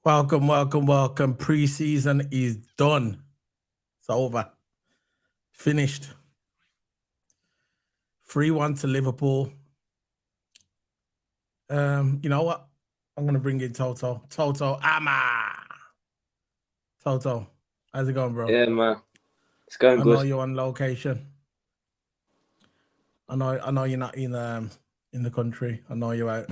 Welcome, welcome, welcome. Preseason is done. It's over. Finished. 3-1 to Liverpool. You know what? I'm gonna bring in Toto. Toto, Toto, how's it going, bro? Yeah, man. It's going I good. know you're on location. I know you're not in the country. I know you're out.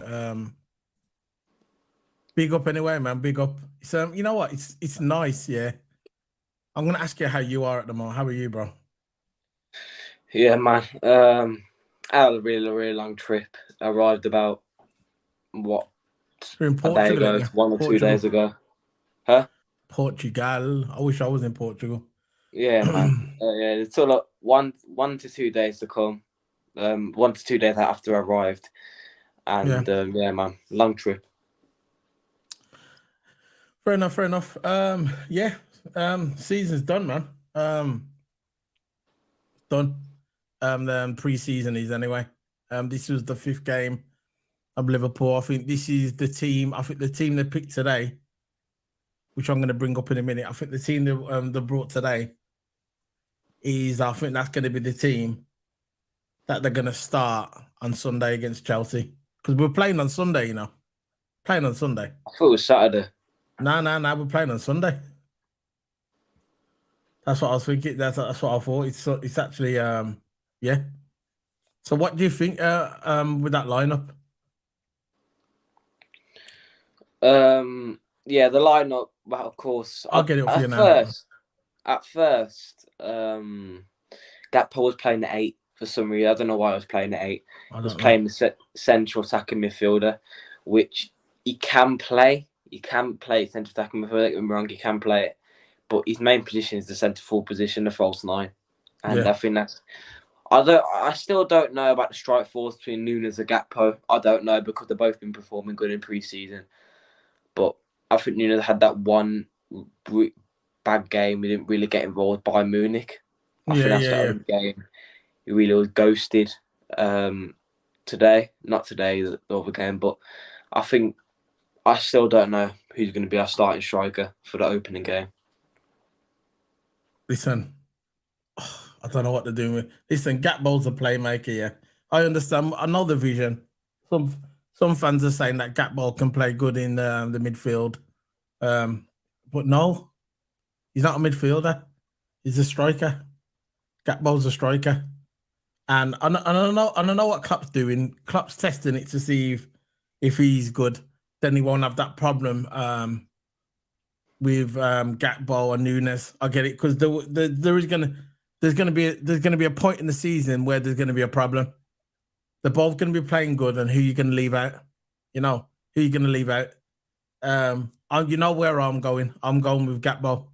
Big up anyway, man. Big up. So you know what? It's nice, yeah. I'm gonna ask you how you are at the moment. How are you, bro? Yeah, man. I had a really long trip. I arrived about what You're in a day Portugal, ago, ain't you? 1 or 2 days Portugal. ago. Huh? Portugal. I wish I was in Portugal. Yeah, man. Yeah, it took like one to 2 days to come. 1 to 2 days after I arrived, and yeah, man, long trip. Fair enough, fair enough. Yeah. Season's done, man. Done. The pre-season is anyway. This was the 5th game of Liverpool. I think this is the team. I think the team they picked today, which I'm going to bring up in a minute. I think the team they brought today is. I think that's going to be the team that they're going to start on Sunday against Chelsea, because we're playing on Sunday. You know, playing on Sunday. I thought it was Saturday. No, we're playing on Sunday. That's what I was thinking. That's what I thought. It's actually yeah. So what do you think with that lineup? Yeah, the lineup. Well, of course, I'll get it for you now. At first, Gakpo was playing at 8 for some reason. I don't know why I was playing at 8. He was playing the central attacking midfielder, which he can play. He can play central attacking midfielder. Don't get me wrong, he can play it, but his main position is the centre forward position, the false 9, and yeah. I think that's. I still don't know about the strike force between Nunes and Gakpo. I don't know, because they've both been performing good in pre-season, but I think Nunes had that one bad game. He didn't really get involved by Munich. I think that's the only game he really was ghosted. Today, not today, the other game, but I think I still don't know who's going to be our starting striker for the opening game. Listen, I don't know what they're doing with. Listen, Gakpo's a playmaker. Yeah, I understand. I know the vision. Some fans are saying that Gakpo can play good in the midfield, but no, he's not a midfielder. He's a striker. Gakpo's a striker, and I don't know what Klopp's doing. Klopp's testing it to see if he's good. Then he won't have that problem with Gakpo and Nunes. I get it, because there's gonna be a point in the season where there's gonna be a problem. They're both gonna be playing good, and who you gonna leave out? You know, who you gonna leave out? You know where I'm going. I'm going with Gakpo.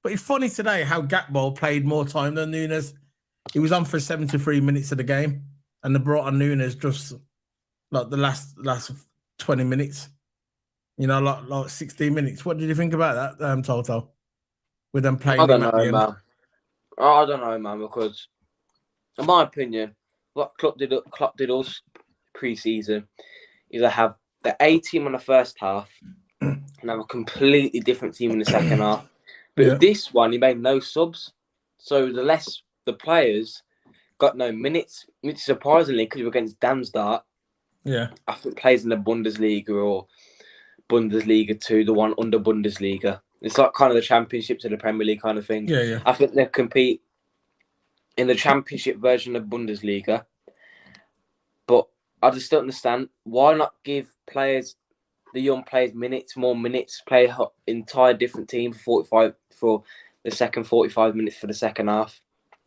But it's funny today how Gakpo played more time than Nunes. He was on for 73 minutes of the game, and they brought on Nunes just like the last 20 minutes. You know, like 16 minutes. What did you think about that, Toto? With them playing him at the end? I don't know, man, because in my opinion, what Klopp did us pre-season is to have the A team in the first half and have a completely different team in the second half. But with this one, he made no subs. So the players got no minutes, which surprisingly, because we were against Darmstadt. Yeah. I think players in the Bundesliga or Bundesliga 2, the one under Bundesliga. It's like kind of the championships of the Premier League kind of thing. Yeah. I think they compete in the championship version of Bundesliga. But I just don't understand, why not give the young players more minutes, play an entire different team for the second 45 minutes for the second half.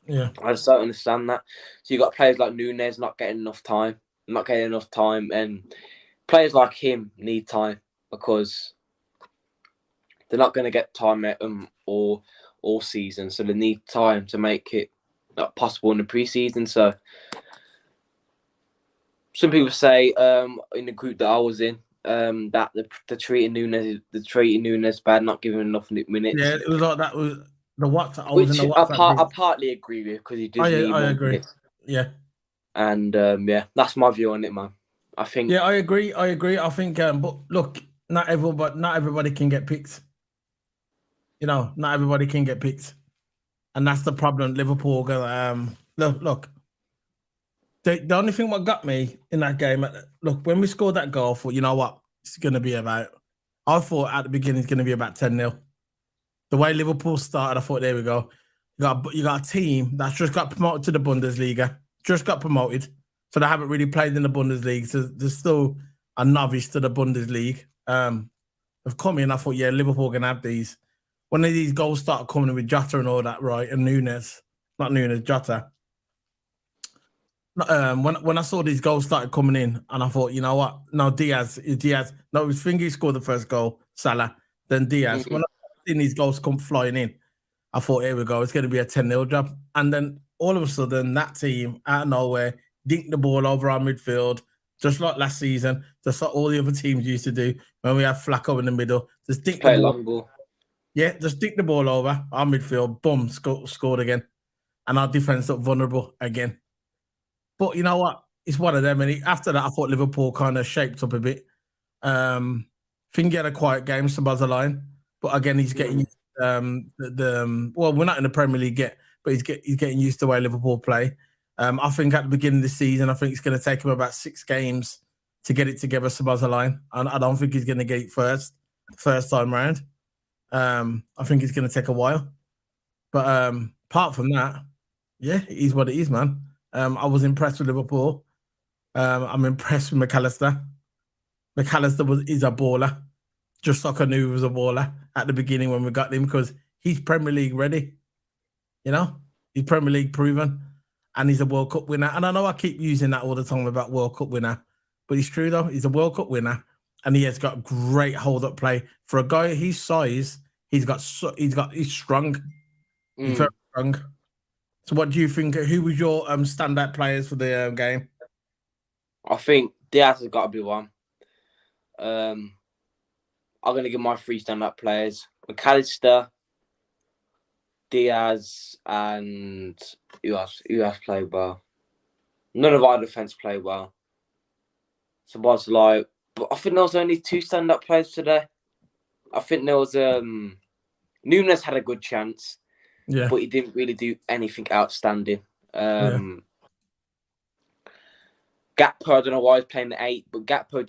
Yeah. I just don't understand that. So you got players like Nunes not getting enough time, and players like him need time, because they're not going to get time at them all season, so they need time to make it possible in the pre-season. So some people say in the group that I was in that the treating Nunes bad, not giving him enough minutes. Yeah, it was like that. Was the WhatsApp? Which I partly agree with, because he does need more minutes. Yeah, and yeah, that's my view on it, man. I think. Yeah, I agree. I think, but look, not everybody can get picked. You know, not everybody can get picked, and that's the problem. Liverpool look. The only thing what got me in that game, look, when we scored that goal, I thought, you know what, it's going to be about. I thought at the beginning it's going to be about 10-0. The way Liverpool started, I thought, there we go. You got a team that's just got promoted to the Bundesliga, just got promoted, so they haven't really played in the Bundesliga. So they're still a novice to the Bundesliga. Have come in, I thought, yeah, Liverpool gonna have these. When these goals started coming with Jota and all that, right, and Jota. When I saw these goals started coming in, and I thought, you know what? No, Diaz. No, it was Fingy scored the first goal, Salah, then Diaz. Mm-hmm. When I seen these goals come flying in, I thought, here we go, it's going to be a 10-0 job. And then all of a sudden, that team out of nowhere dinked the ball over our midfield, just like last season, just like all the other teams used to do when we had Flacco in the middle. Just dink the ball. Long ball. Yeah, just dink the ball over our midfield, boom, scored again. And our defense looked vulnerable again. But you know what? It's one of them. And after that, I thought Liverpool kind of shaped up a bit. Think he had a quiet game, Line, but again, he's getting well, we're not in the Premier League yet, but he's getting used to the way Liverpool play. I think at the beginning of the season, I think it's going to take him about 6 games to get it together, Line, and I don't think he's going to get it first time round. I think it's going to take a while, but apart from that, yeah, it is what it is, man. I was impressed with Liverpool. I'm impressed with McAllister. McAllister is a baller, just like I knew he was a baller at the beginning when we got him, because he's Premier League ready. You know, he's Premier League proven, and he's a World Cup winner. And I know I keep using that all the time about World Cup winner, but it's true though. He's a World Cup winner, and he has got great hold-up play for a guy his size. He's strong. He's very strong. So, what do you think? Who was your standout players for the game? I think Diaz has got to be one. I'm going to give my 3 standout players: McAllister, Diaz, and who else played well? None of our defense played well. So but I think there was only 2 standout players today. I think there was Nunes had a good chance. Yeah. But he didn't really do anything outstanding. Gakpo, I don't know why he's playing the 8, but Gakpo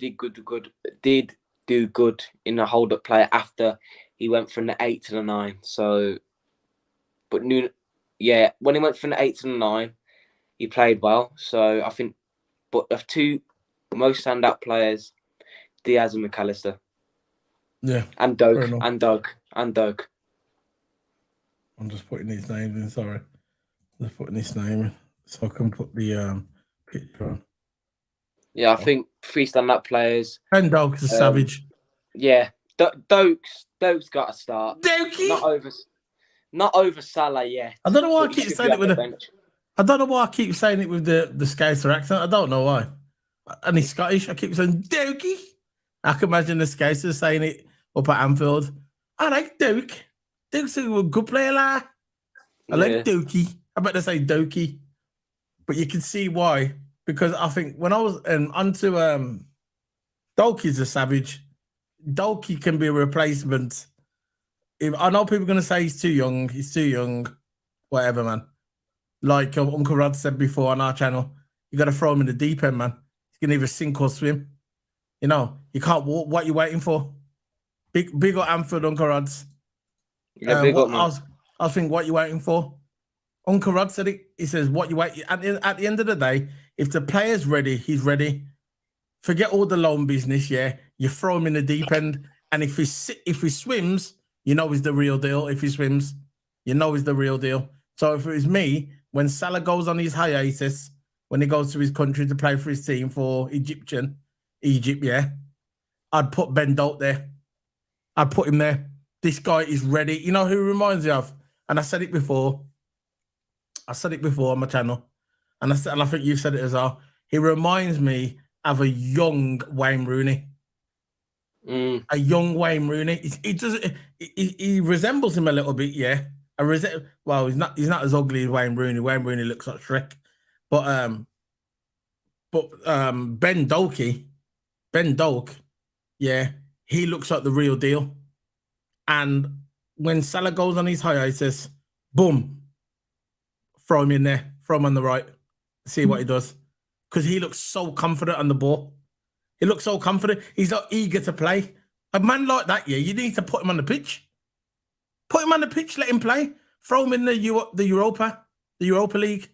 did do good in the hold-up play after he went from the 8 to the 9. So, but when he went from the 8 to the 9, he played well. So I think, but the 2 most standout players, Diaz and McAllister. Yeah. And Doug. I'm just putting his name in, sorry. Just putting his name in so I can put the picture on. Yeah, I think 3 standout players. And Doug's a savage. Yeah. Doak's got to start. Dokey? Not over Salah yet. I don't know why I keep saying it with I don't know why I keep saying it with the Scouser accent. I don't know why. And he's Scottish. I keep saying Dokey. I can imagine the Scouser saying it up at Anfield. I like Doak. Doak's a good player, I like Dokey. I better say Dokey. But you can see why. Because I think when I was onto Dokey's a savage. Dokey can be a replacement. I know people are going to say he's too young. Whatever, man. Like Uncle Rod said before on our channel, you got to throw him in the deep end, man. He can either sink or swim. You know, you can't walk. What you waiting for? Big up Anfield, Uncle Rod's. Yeah, big up, man. I think what you waiting for? Uncle Rod said it. He says, what you wait. At the end of the day, if the player's ready, he's ready. Forget all the loan business, yeah. You throw him in the deep end. And if he swims, you know he's the real deal. If he swims, you know he's the real deal. So if it was me, when Salah goes on his hiatus, when he goes to his country to play for his team for Egypt, yeah, I'd put Ben Dolt there. I'd put him there. This guy is ready. You know who he reminds me of? And I said it before. On my channel. And I think you've said it as well. He reminds me of a young Wayne Rooney. A young Wayne Rooney. He resembles him a little bit, yeah. Well, he's not as ugly as Wayne Rooney. Wayne Rooney looks like Shrek. But Ben Doak, yeah, he looks like the real deal. And when Salah goes on his hiatus, boom, throw him in there, throw him on the right, see what he does. Because he looks so confident on the ball. He looks so confident. He's not eager to play. A man like that, yeah, you need to put him on the pitch. Put him on the pitch, let him play. Throw him in the Europa League.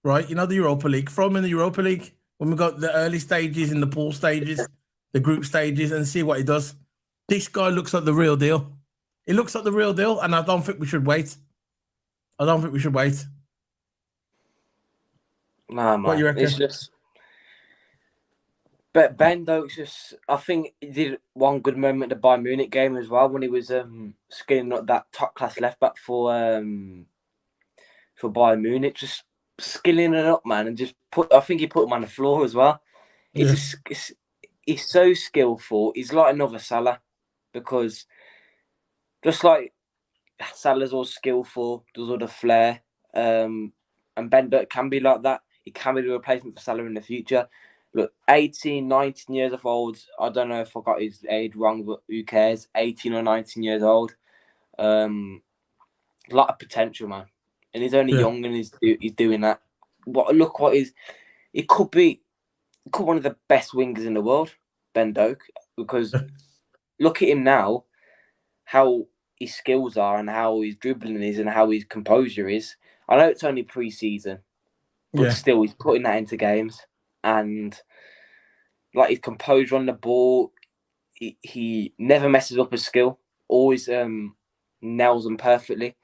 Right? You know the Europa League. Throw him in the Europa League when we got the early stages and the pool stages, the group stages, and see what he does. This guy looks like the real deal. He looks like the real deal, and I don't think we should wait. Nah, man. What do you reckon? It's just... But Ben Doak's just... I think he did one good moment at the Bayern Munich game as well when he was skinning up that top-class left-back for Bayern Munich. Just skilling it up, man, and just I think he put him on the floor as well. He's so skillful. He's like another Salah, because just like Salah's all skillful, does all the flair, and Ben Doak can be like that. He can be the replacement for Salah in the future. Look, 18, 19 years of old. I don't know if I got his age wrong, but who cares? 18 or 19 years old. A lot of potential, man. And he's only young, and he's doing that. He could be one of the best wingers in the world, Ben Doak, because look at him now, how his skills are and how his dribbling is and how his composure is. I know it's only pre-season, but still he's putting that into games, and like his composure on the ball, he never messes up a skill, always nails them perfectly.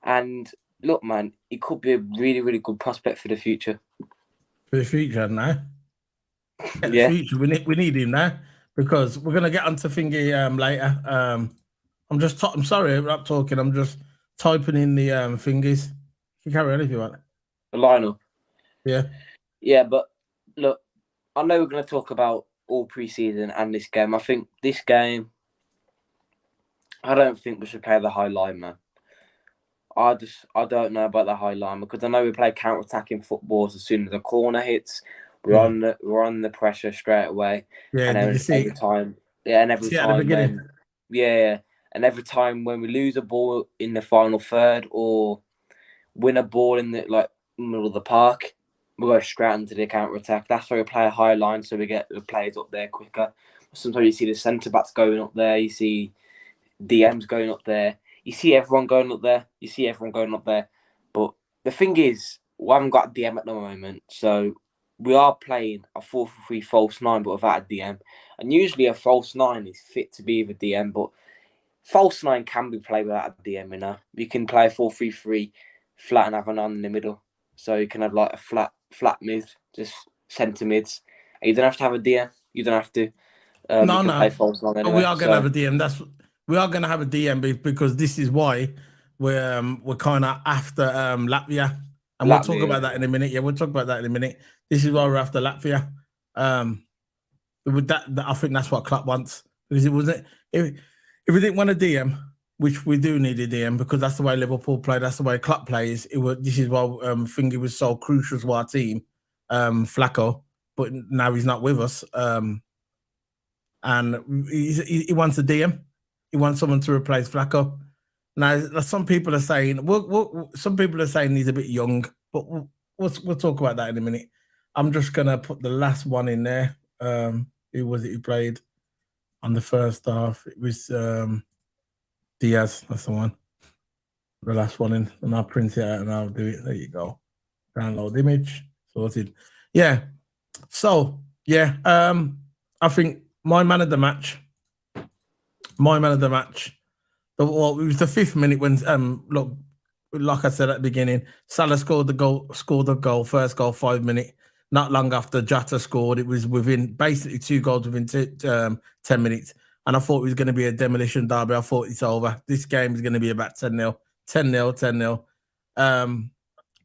And look, man, he could be a really, really good prospect for the future. For the future now. The future. We need him now, because we're gonna get onto thingy later. I'm sorry, I'm not talking. I'm just typing in the thingies. You can carry on if you want. The lineup. Yeah, but look, I know we're gonna talk about all pre-season and this game. I think this game, I don't think we should play the high line, man. I don't know about the high line, because I know we play counter-attacking footballs. As soon as the corner hits, we're on the pressure straight away. Yeah, and every time when we lose a ball in the final third or win a ball in the middle of the park, we go straight into the counter-attack. That's why we play a high line, so we get the players up there quicker. Sometimes you see the centre-backs going up there, you see DMs going up there. You see everyone going up there. But the thing is, we haven't got a DM at the moment. So we are playing a 4-3 false 9, but without a DM. And usually a false 9 is fit to be with a DM. But false 9 can be played without a DM, you know. You can play a 4-3-3 flat and have a 9 in the middle. So you can have like a flat mid, just centre mids. And you don't have to have a DM. You don't have to. Play false 9 anyway. We are going to have a DM. We are going to have a DM, because this is why we're kind of after Lavia, and we'll talk about that in a minute. Yeah, we'll talk about that in a minute. This is why we're after Lavia. With that, I think that's what Klopp wants, because it wasn't if we didn't want a DM, which we do need a DM, because that's the way Liverpool play. That's the way Klopp plays. This is why Thingy was so crucial to our team, Flacco, but now he's not with us, and he wants a DM. He wants someone to replace Flacco. Now, some people are saying, he's a bit young, but we'll talk about that in a minute. I'm just gonna put the last one in there. Who was it who played on the first half? It was Diaz. That's the one. The last one in, and I'll print it out and I'll do it. There you go. Download image. Sorted. Yeah. So yeah, I think my man of the match. Well, it was the 5th minute when look, like I said at the beginning, Salah scored the goal, first goal, 5 minutes. Not long after Jota scored, it was within basically 2 goals within 10 minutes. And I thought it was going to be a demolition derby. I thought it's over. This game is going to be about 10-0. 10-0.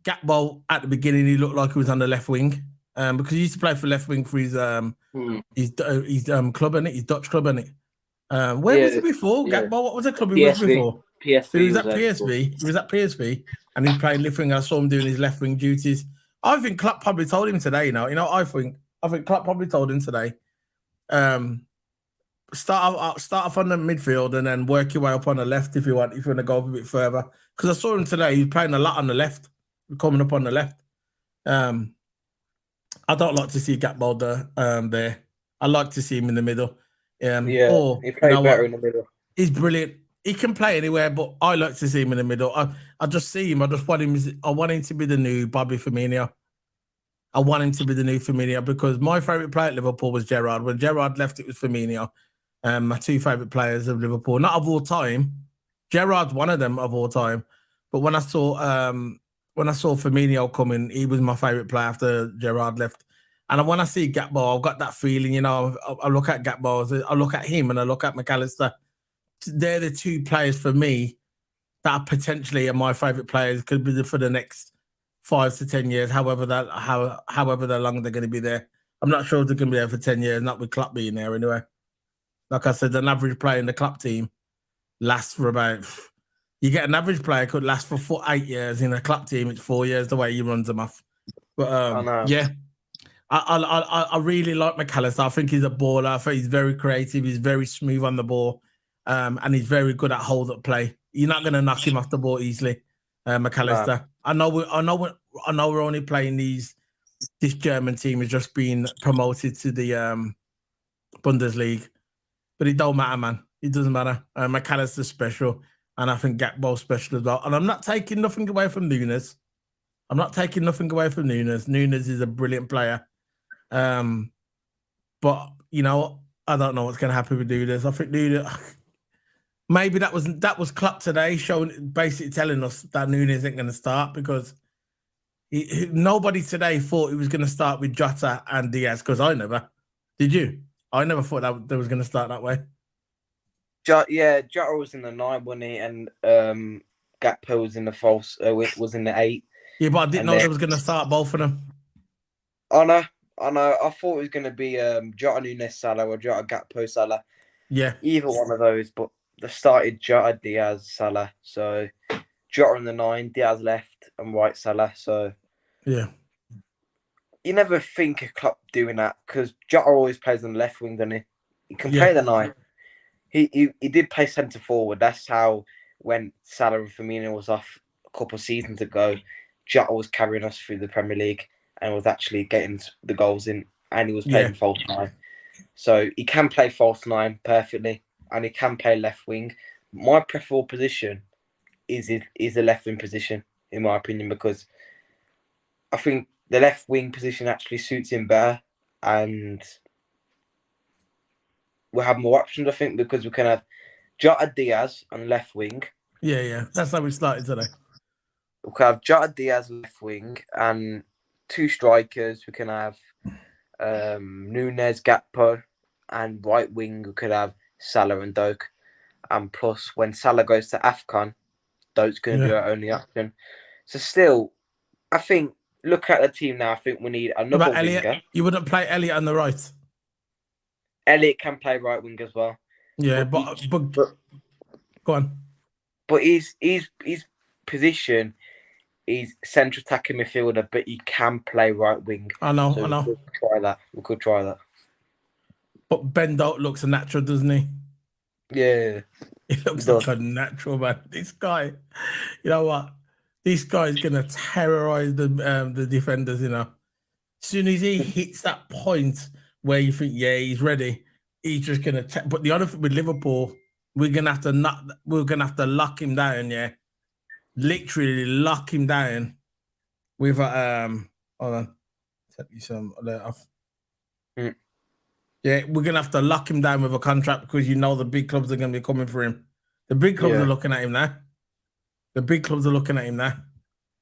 Gakpo at the beginning, he looked like he was on the left wing, because he used to play for left wing for his club, innit? His Dutch club, innit? Where was he before? Gakpo? What was the club he was before? PSV. So he was at PSV. He was at PSV, and he's playing left wing. I saw him doing his left wing duties. I think Klopp probably told him today. I think Klopp probably told him today. start off on the midfield and then work your way up on the left if you want to go up a bit further. Because I saw him today; he's playing a lot on the left, coming up on the left. I don't like to see Gakpo there. I like to see him in the middle. He played better in the middle. He's brilliant. He can play anywhere, but I like to see him in the middle. I just see him. I just want him. I want him to be the new Bobby Firmino. I want him to be the new Firmino because my favourite player at Liverpool was Gerrard. When Gerrard left, it was Firmino. My two favourite players of Liverpool, not of all time. Gerrard's one of them of all time. But when I saw Firmino coming, he was my favourite player after Gerrard left. And when I see Gakpo, I've got that feeling, you know, I look at Gakpo, I look at him and I look at McAllister. They're the two players for me that are potentially are my favourite players, could be for the next 5 to 10 years, however long they're going to be there. I'm not sure if they're going to be there for 10 years, not with Klopp being there anyway. Like I said, an average player in the Klopp team lasts for about... You get an average player could last for 8 years. In a Klopp team, it's 4 years the way he runs them off. But yeah, I really like McAllister. I think he's a baller. I think he's very creative. He's very smooth on the ball, and he's very good at hold-up play. You're not going to knock him off the ball easily, McAllister. No. I know we're only playing this German team has just been promoted to the Bundesliga, but it don't matter, man. It doesn't matter. McAllister's special, and I think Gakpo's special as well. And I'm not taking nothing away from Nunes. Nunes is a brilliant player. But you know, I don't know what's going to happen with Nunes. I think Nunes, maybe that was Klopp today, basically telling us that Nunes isn't going to start because nobody today thought he was going to start with Jota and Diaz. Because I never. Did you? I never thought that they was going to start that way. Jota was in the 9, wasn't he? And Gakpo was in the false. Was in the 8. Yeah, but I didn't know they was going to start both of them. I know. I thought it was going to be Jota Nunes Salah or Jota Gakpo Salah. Yeah. Either one of those, but they started Jota Diaz Salah. So Jota in the 9, Diaz left and right Salah. So yeah. You never think of Klopp doing that because Jota always plays on the left wing, doesn't he? He can play the 9. He did play centre forward. That's how when Salah and Firmino was off a couple of seasons ago, Jota was carrying us through the Premier League and was actually getting the goals in, and he was playing false 9. So he can play false 9 perfectly, and he can play left wing. My preferable position is the left wing position, in my opinion, because I think the left wing position actually suits him better, and we'll have more options, I think, because we can have Jota Diaz on left wing. Yeah. That's how we started today. We can have Jota Diaz left wing and 2 strikers. We can have Nunes, Gakpo, and right wing we could have Salah and Doak. And plus, when Salah goes to AFCON, Doak's going to be our only option. So still, I think, look at the team now, I think we need another winger. Elliot? You wouldn't play Elliot on the right? Elliot can play right wing as well. Yeah, but go on. But his position is central attacking midfielder, but he can play right wing. I know. We could try that. But Ben Doak looks a natural, doesn't he? Yeah. He looks like a natural, man. This guy, you know what? This guy's gonna terrorize the defenders. You know, as soon as he hits that point where you think, yeah, he's ready, he's just gonna. But the other thing with Liverpool, we're gonna have to lock him down. Yeah, literally lock him down with hold on, set you some alert off. Yeah, we're gonna have to lock him down with a contract because you know the big clubs are gonna be coming for him. The big clubs are looking at him now.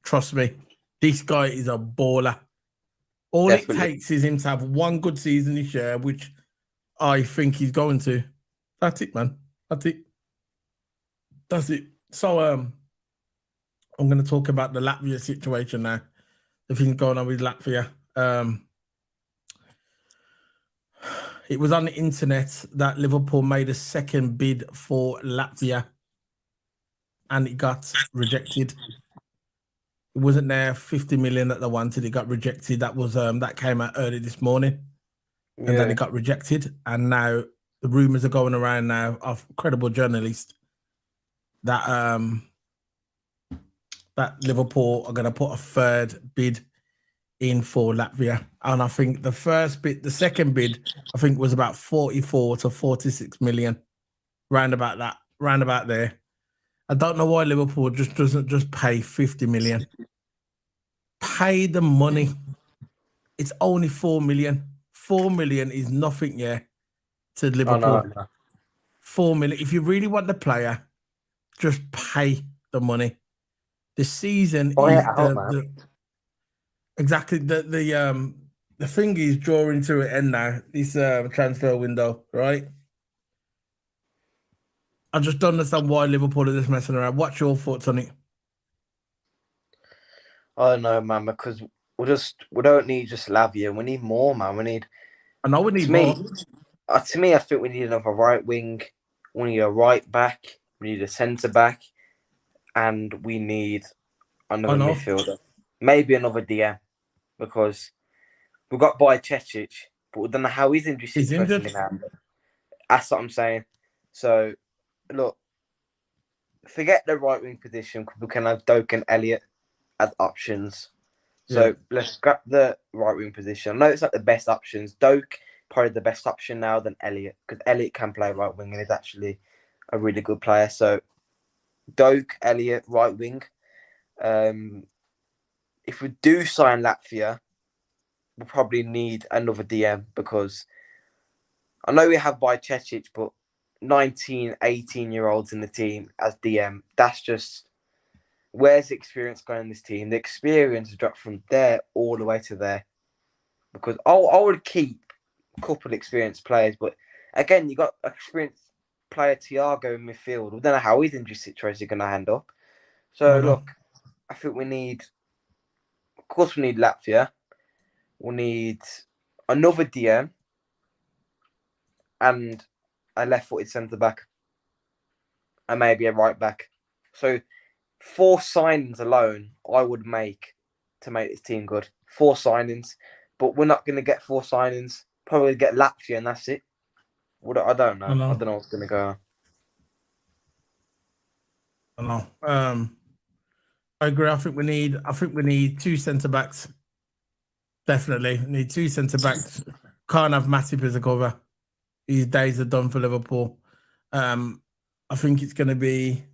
Trust me, this guy is a baller. All Definitely. It takes is him to have one good season this year, which I think he's going to. That's it, man. That's it. So I'm going to talk about the Lavia situation now. The thing going on with Lavia. It was on the internet that Liverpool made a second bid for Lavia, and it got rejected. It wasn't there 50 million that they wanted. It got rejected. That was that came out early this morning, and then it got rejected. And now the rumors are going around now of credible journalists that that Liverpool are going to put a third bid in for Lavia, and I think the second bid, I think was about 44 to 46 million, round about there. I don't know why Liverpool doesn't just pay 50 million. Pay the money. It's only 4 million. 4 million is nothing, to Liverpool. No. 4 million. If you really want the player, just pay the money. The season is exactly the thing is drawing to an end now. This transfer window, right? I just don't understand why Liverpool are just messing around. What's your thoughts on it? I don't know, man, because we don't need just Lavia. We need more, man. I know we need more. To me, I think we need another right wing. We need a right back. We need a centre back, and we need another midfielder. Maybe another DM, because we've got Presason, but we don't know how his injury situation is happening. That's what I'm saying. So, look, forget the right wing position. We can have Doak and Elliott as options. So let's grab the right wing position. I know it's not the best options. Doak probably the best option now than Elliott, because Elliott can play right wing and is actually a really good player. So Doak, Elliott, right wing. If we do sign Lavia, we'll probably need another DM, because I know we have Presason, but 19, 18-year-olds in the team as DM, that's just, where's the experience going in this team? The experience has dropped from there all the way to there. Because I would keep a couple of experienced players, but again, you got experienced player Thiago in midfield. We don't know how his injury situation is going to hand up. So look, I think we need, of course, we need Lavia. We need another DM and a left-footed centre back, and maybe a right back. So 4 signings alone, I would make to make this team good. 4 signings, but we're not going to get 4 signings. Probably get Lavia and that's it. I don't know. I don't know what's going to go on. I know. I agree. I think we need 2 centre backs. Definitely need 2 centre backs. Can't have Matip as a cover. His days are done for Liverpool. I think it's going to be.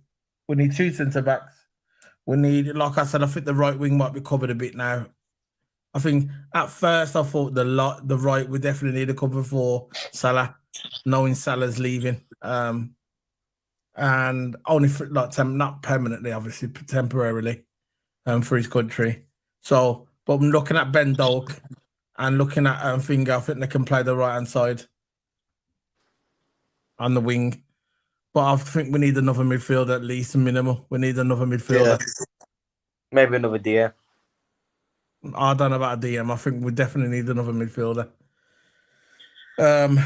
We need 2 centre backs. We need, like I said, I think the right wing might be covered a bit now. I think at first I thought the right, we definitely need a cover for Salah, knowing Salah's leaving. And only for not permanently, obviously, temporarily, for his country. So, but I'm looking at Ben Doak and looking at Finger. I think they can play the right hand side on the wing. But I think we need another midfielder, at least a minimum. We need another midfielder. Yeah. Maybe another DM. I don't know about a DM. I think we definitely need another midfielder. I'm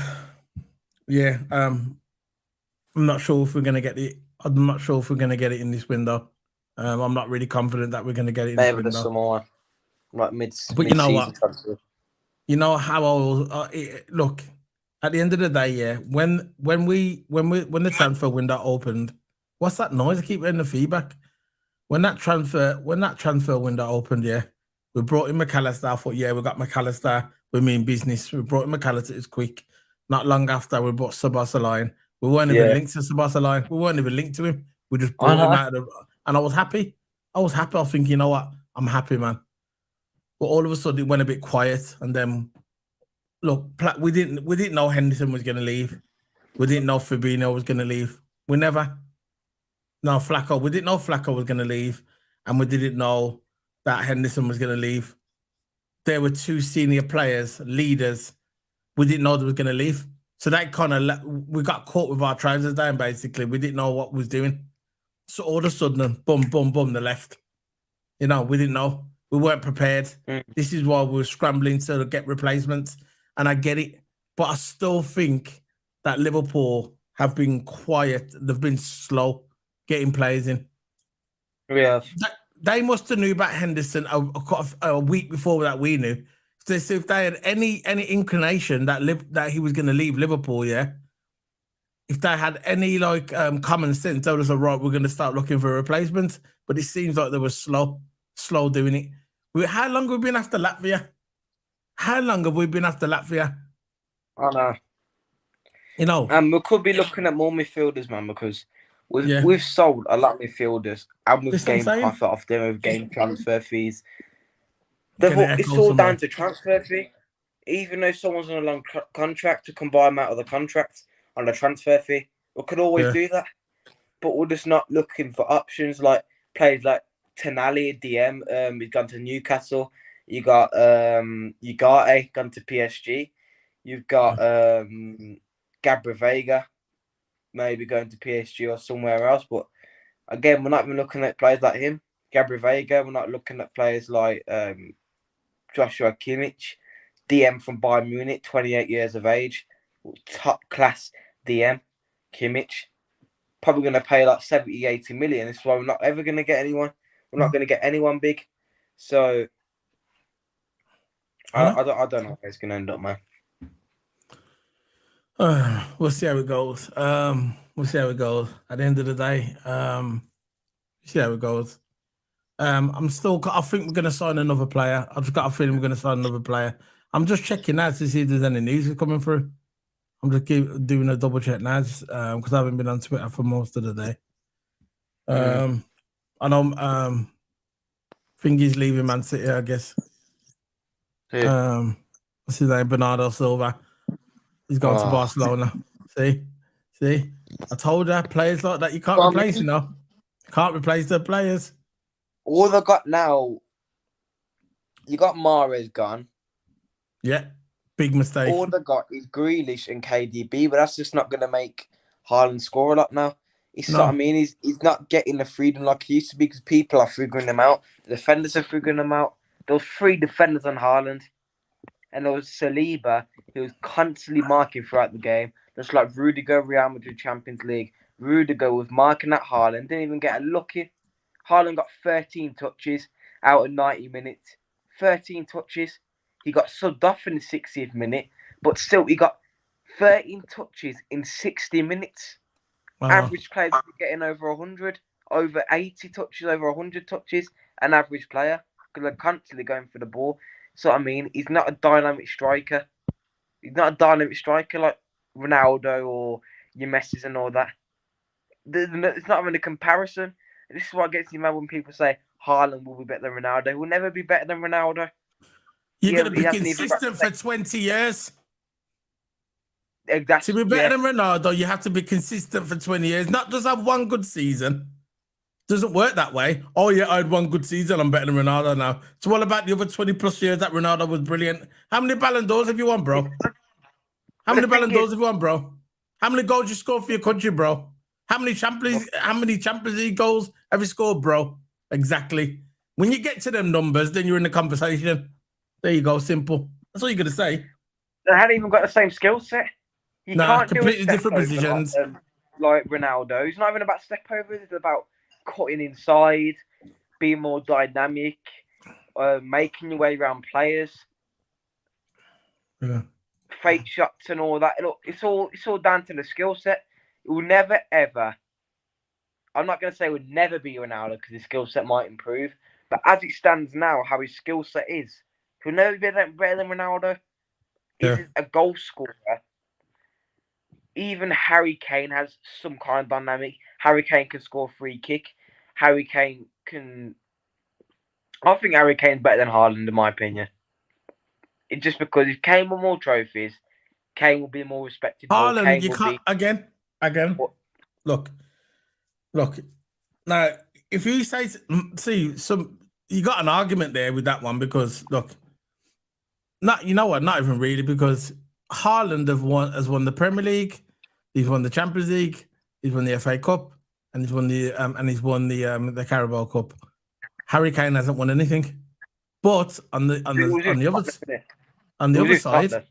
not sure if we're going to get it. I'm not sure if we're going to get it in this window. I'm not really confident that we're going to get it in this window. Maybe the summer, like mid. But you know what? You know how look. At the end of the day, when the transfer window opened, what's that noise? I keep hearing the feedback. When that transfer window opened, we brought in McAllister. I thought, we got McAllister. We mean business. We brought in McAllister. It's quick. Not long after, we brought Sabasa. We weren't even linked to Sabasa. We weren't even linked to him. We just brought him out of, and I was happy. I was thinking, you know what? I'm happy, man. But all of a sudden, it went a bit quiet, and then look, we didn't know Henderson was going to leave. We didn't know Fabinho was going to leave. We didn't know Flacco was going to leave, and we didn't know that Henderson was going to leave. There were 2 senior players, leaders. We didn't know they were going to leave. So that kind of, we got caught with our trousers down, basically. We didn't know what we was doing. So all of a sudden, boom, boom, boom, they left. We didn't know. We weren't prepared. This is why we were scrambling to get replacements. And I get it. But I still think that Liverpool have been quiet. They've been slow getting players in. Yeah. They must have knew about Henderson a week before that we knew. So if they had any inclination that he was going to leave Liverpool, if they had any like common sense, they would have said, right, we're going to start looking for replacements. But it seems like they were slow doing it. How long have we been after Latvia? How long have we been after Latvia? I know. You know, And we could be looking at more midfielders, man, because we've sold a lot of midfielders and we've gained profit off them. We've gained transfer fees. It's all down to transfer fee. Even though someone's on a long contract, to combine them out of the contract on a transfer fee, we could always do that. But we're just not looking for options like players like Tenali, DM. He's gone to Newcastle. You got Ugarte gone to PSG. You've got Gabriel Vega maybe going to PSG or somewhere else. But again, we're not even looking at players like him, Gabriel Vega. We're not looking at players like Joshua Kimmich, DM from Bayern Munich, 28 years of age, top class DM, Kimmich. Probably going to pay like 70, 80 million. This is why we're not ever going to get anyone. We're not going to get anyone big. So I don't know how it's going to end up, man. We'll see how it goes. We'll see how it goes. At the end of the day, see how it goes. I think we're going to sign another player. I've just got a feeling we're going to sign another player. I'm just checking now to see if there's any news coming through. I'm just doing a double check now because I haven't been on Twitter for most of the day. I know think he's leaving Man City, I guess. What's his name? Bernardo Silva. He's going to Barcelona. See? I told you, players like that you can't replace, you know. You can't replace the players. All they got now, you got Mahrez gone. Yeah, big mistake. All they got is Grealish and KDB, but that's just not going to make Haaland score a lot now. What I mean, he's not getting the freedom like he used to be because people are figuring him out. The defenders are figuring him out. There was 3 defenders on Haaland. And there was Saliba, who was constantly marking throughout the game. Just like Rudiger, Real Madrid Champions League. Rudiger was marking at Haaland, didn't even get a look in. Haaland got 13 touches out of 90 minutes. 13 touches. He got subbed off in the 60th minute, but still he got 13 touches in 60 minutes. Wow. Average players are getting over 100, over 80 touches, over 100 touches. An average player, because they're constantly going for the ball. So, I mean, he's not a dynamic striker. He's not a dynamic striker like Ronaldo or your Messis and all that. It's not even a comparison. This is what gets you mad when people say Haaland will be better than Ronaldo. He will never be better than Ronaldo. You're going to be consistent for 20 years. Exactly. To be better than Ronaldo, you have to be consistent for 20 years. Not just have one good season. Doesn't work that way. Oh, yeah, I had one good season. I'm better than Ronaldo now. So what about the other 20 plus years that Ronaldo was brilliant? How many Ballon d'Ors have you won, bro? How many Ballon d'Ors have you won, bro? How many goals you scored for your country, bro? How many Champions League goals have you scored, bro? Exactly. When you get to them numbers, then you're in the conversation. There you go. Simple. That's all you're going to say. They haven't even got the same skill set. You can't completely different positions. Like Ronaldo. It's not even about step overs. It's about cutting inside, being more dynamic, making your way around players, fake shots and all that. Look, it's all down to the skill set. It will never ever. I'm not going to say it would never be Ronaldo because his skill set might improve, but as it stands now, how his skill set is, he'll never be better than Ronaldo. He's a goal scorer. Even Harry Kane has some kind of dynamic. Harry Kane can score a free kick. Harry Kane can... I think Harry Kane's better than Haaland, in my opinion. It's just because if Kane won more trophies, Kane will be more respected. Haaland, you can't... Again. Look. Now, if you say... See, you got an argument there with that one because, look... you know what? Not even really, because Haaland has won the Premier League, he's won the Champions League, he's won the FA Cup, and he's won the Carabao Cup. Harry Kane hasn't won anything. But on the other side,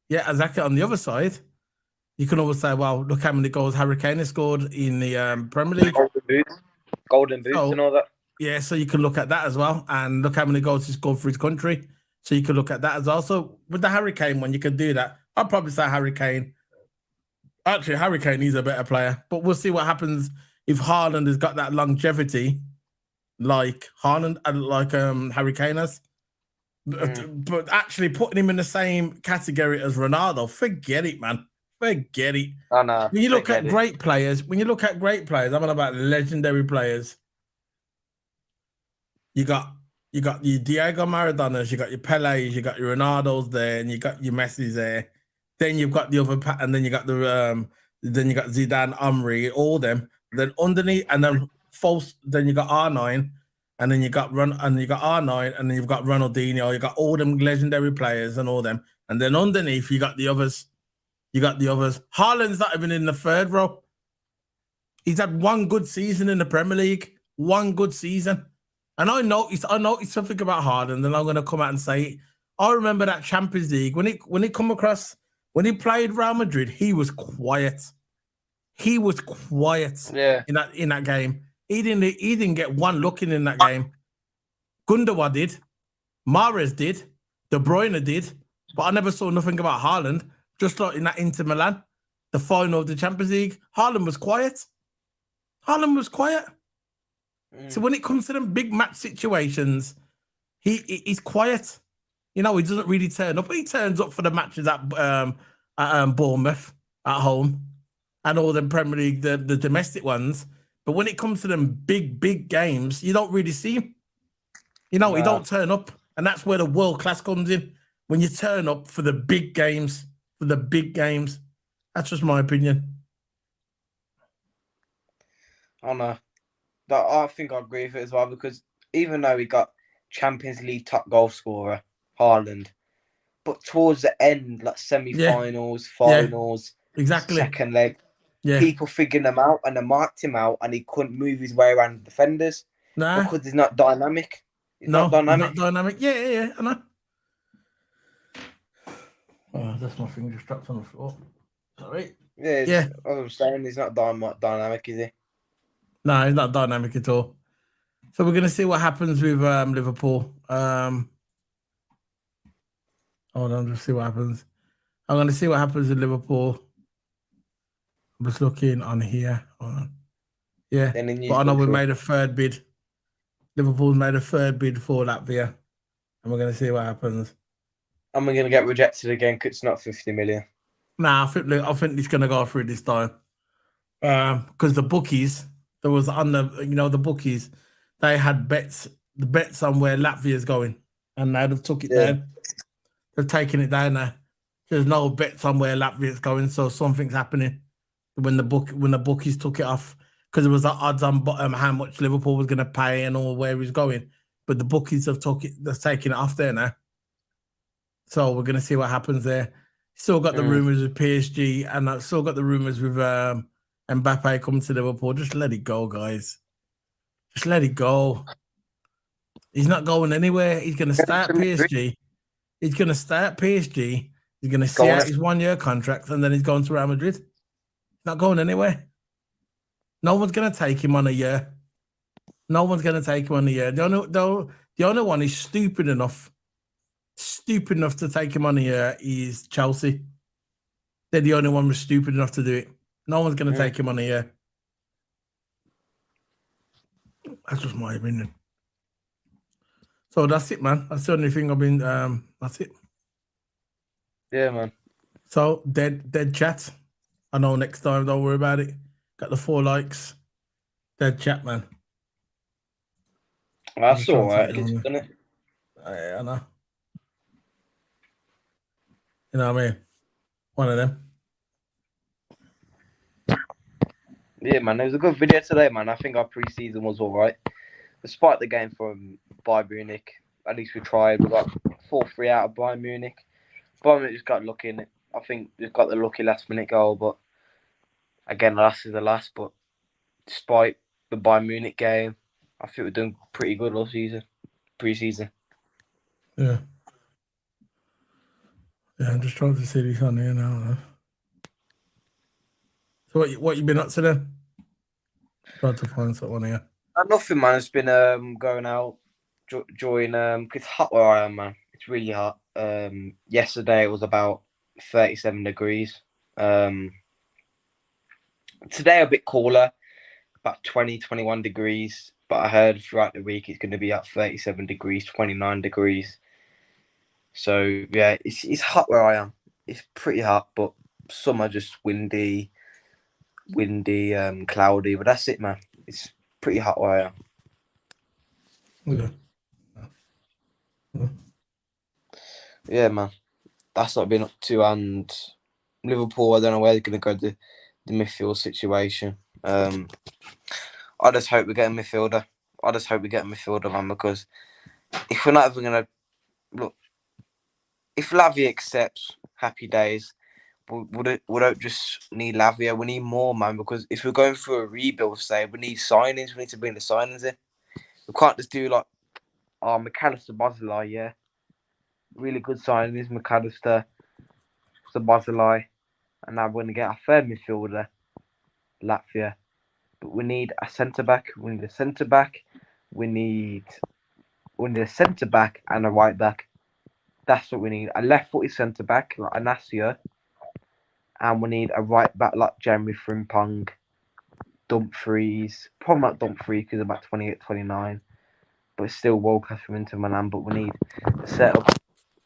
yeah, exactly. On the other side, you can always say, "Well, look how many goals Harry Kane has scored in the Premier League, golden boots, and all that." Yeah, so you can look at that as well, and look how many goals he scored for his country. So you could look at that as well. So with the Harry Kane one, you could do that. I'd probably say Harry Kane Actually, Harry Kane is a better player, but we'll see what happens if Haaland has got that longevity, like Haaland and like Harry Kane has. But actually putting him in the same category as Ronaldo, forget it, man. Forget it. I know. When you look at great players, I'm on about legendary players. You got your Diego Maradonas, you got your Pele's, you got your Ronaldo's there, and you got your Messi's there. Then you've got the other, and then you got then you got Zidane, Omri, all them. Then underneath, and then false. Then you got R9, and then you got R9, and then you've got Ronaldinho. You got all them legendary players and all them. And then underneath, you got the others. Haaland's not even in the third row. He's had one good season in the Premier League. One good season. And I noticed something about Haaland, and I'm going to come out and say it. I remember that Champions League when he played Real Madrid, he was quiet. He was quiet in that game. He didn't get one look in that game. Gundogan did, Mahrez did, De Bruyne did, but I never saw nothing about Haaland. Just like in that Inter Milan, the final of the Champions League, Haaland was quiet. So when it comes to them big match situations, he's quiet. You know, he doesn't really turn up. He turns up for the matches at Bournemouth at home and all them Premier League, the domestic ones. But when it comes to them big games, you don't really see him. You know, he don't turn up. And that's where the world class comes in. When you turn up for the big games, That's just my opinion. I know. I think I agree with it as well, because even though he got Champions League top goal scorer, Haaland, but towards the end, like semi-finals, finals, exactly, second leg, people figuring him out and they marked him out, and he couldn't move his way around the defenders because he's not dynamic. He's not dynamic. Yeah, I know. Oh, that's my finger just dropped on the floor. Sorry. Yeah. As I'm saying, he's not dynamic, is he? No, he's not dynamic at all. So we're going to see what happens with Liverpool. Hold on, just see what happens. I'm going to see what happens with Liverpool. I'm just looking on here. Hold on. Yeah, but I know we made a third bid. Liverpool's made a third bid for Lavia, and we're going to see what happens. And we're going to get rejected again because it's not 50 million. Nah, I think it's going to go through this time. Because the bookies, there was on the bookies, they had the bets on where Latvia's going, and they've took it down. They've taken it down now. There's no bets on where Latvia's going, so something's happening when the bookies took it off, because there was odds on how much Liverpool was going to pay and all where he's going, but the bookies have taken it off there now. So we're going to see what happens there. Still got the rumours with PSG, and I've still got the rumours with Mbappe coming to Liverpool. Just let it go, guys. Just let it go. He's not going anywhere. He's going to start PSG. He's going to start PSG. He's going to see out his 1 year contract, and then he's going to Real Madrid. He's not going anywhere. No one's going to take him on a year. The only one is stupid enough to take him on a year is Chelsea. They're the only one who's stupid enough to do it. No one's going to take him on a year. That's just my opinion. So that's it, man. That's the only thing I've been. That's it. Yeah, man. So dead chat. I know next time. Don't worry about it. Got the 4 likes. Dead chat, man. That's all right, isn't it? I know. You know what I mean? One of them. Yeah, man. It was a good video today, man. I think our pre-season was all right. Despite the game from Bayern Munich, at least we tried. We got 4-3 out of Bayern Munich. Bayern Munich just got lucky in it. I think we've got the lucky last-minute goal, but again, last is the last. But despite the Bayern Munich game, I think we're doing pretty good all season, pre-season. Yeah. Yeah, I'm just trying to see this on here now. So what you been up to then? Trying to find someone here. Nothing, man. It's been going out, enjoying. It's hot where I am, man. It's really hot. Yesterday it was about 37 degrees. Today a bit cooler, about 20, 21 degrees. But I heard throughout the week it's going to be at 37 degrees, 29 degrees. So yeah, it's hot where I am. It's pretty hot, but some are just windy, cloudy. But that's it, man. It's pretty hot where I am. Yeah, man. That's what I've been up to. And Liverpool, I don't know where they're going to go. The midfield situation. I just hope we get a midfielder. Man, because if we're not even going to look, if Lavia accepts, happy days. We don't just need Lavia. We need more, man. Because if we're going through a rebuild, say we need signings. We need to bring the signings in. We can't just do like, McAllister, Barzilai, yeah, really good signings. McAllister, Barzilai, and now we're going to get our third midfielder, Latvia. But we need a centre back. We need a centre back. We need a centre back and a right back. That's what we need. A left-footed centre back like Anasio, and we need a right back like Jeremy Frimpong, Dumfries. Probably not Dumfries because about 28, 29, but it's still world class from Inter Milan. But we need a setup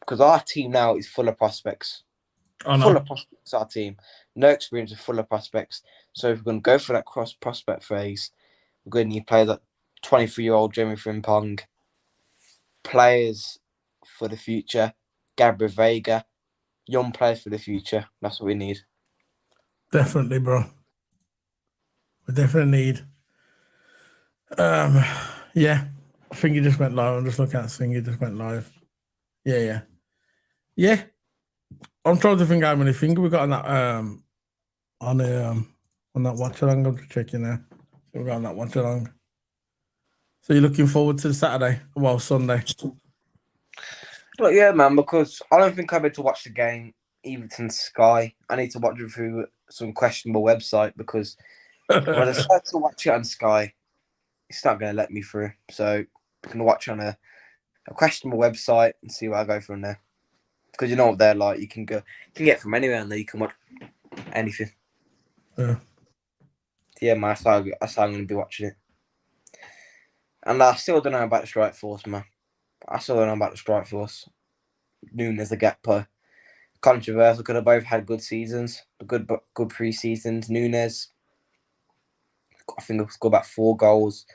because our team now is full of prospects. Full of prospects, our team. No experience, of full of prospects. So if we're going to go for that cross prospect phase, we're going to need players like 23-year-old Jeremy Frimpong, players for the future, Gabriel Vega, young players for the future. That's what we need. Definitely, bro. We definitely need. Yeah. I think he just went live. I'm just looking at this thing. He just went live. Yeah. I'm trying to think how many things we got on that on that watch along. I'm just checking now. We got on that watch along. So you're looking forward to the Saturday? Well, Sunday. Look, yeah, man, because I don't think I'll be able to watch the game Everton Sky. I need to watch it through some questionable website because when I decide to watch it on Sky, it's not going to let me through. So I'm going to watch on a questionable website and see where I go from there. Because you know what they're like. You can get from anywhere and there. You can watch anything. Yeah, man, that's how I'm going to be watching it. And I still don't know about the strike force, man. Nunes, the Gakpo. Controversial. Could have both had good seasons, good pre-seasons. Nunes, I think he scored about 4 goals,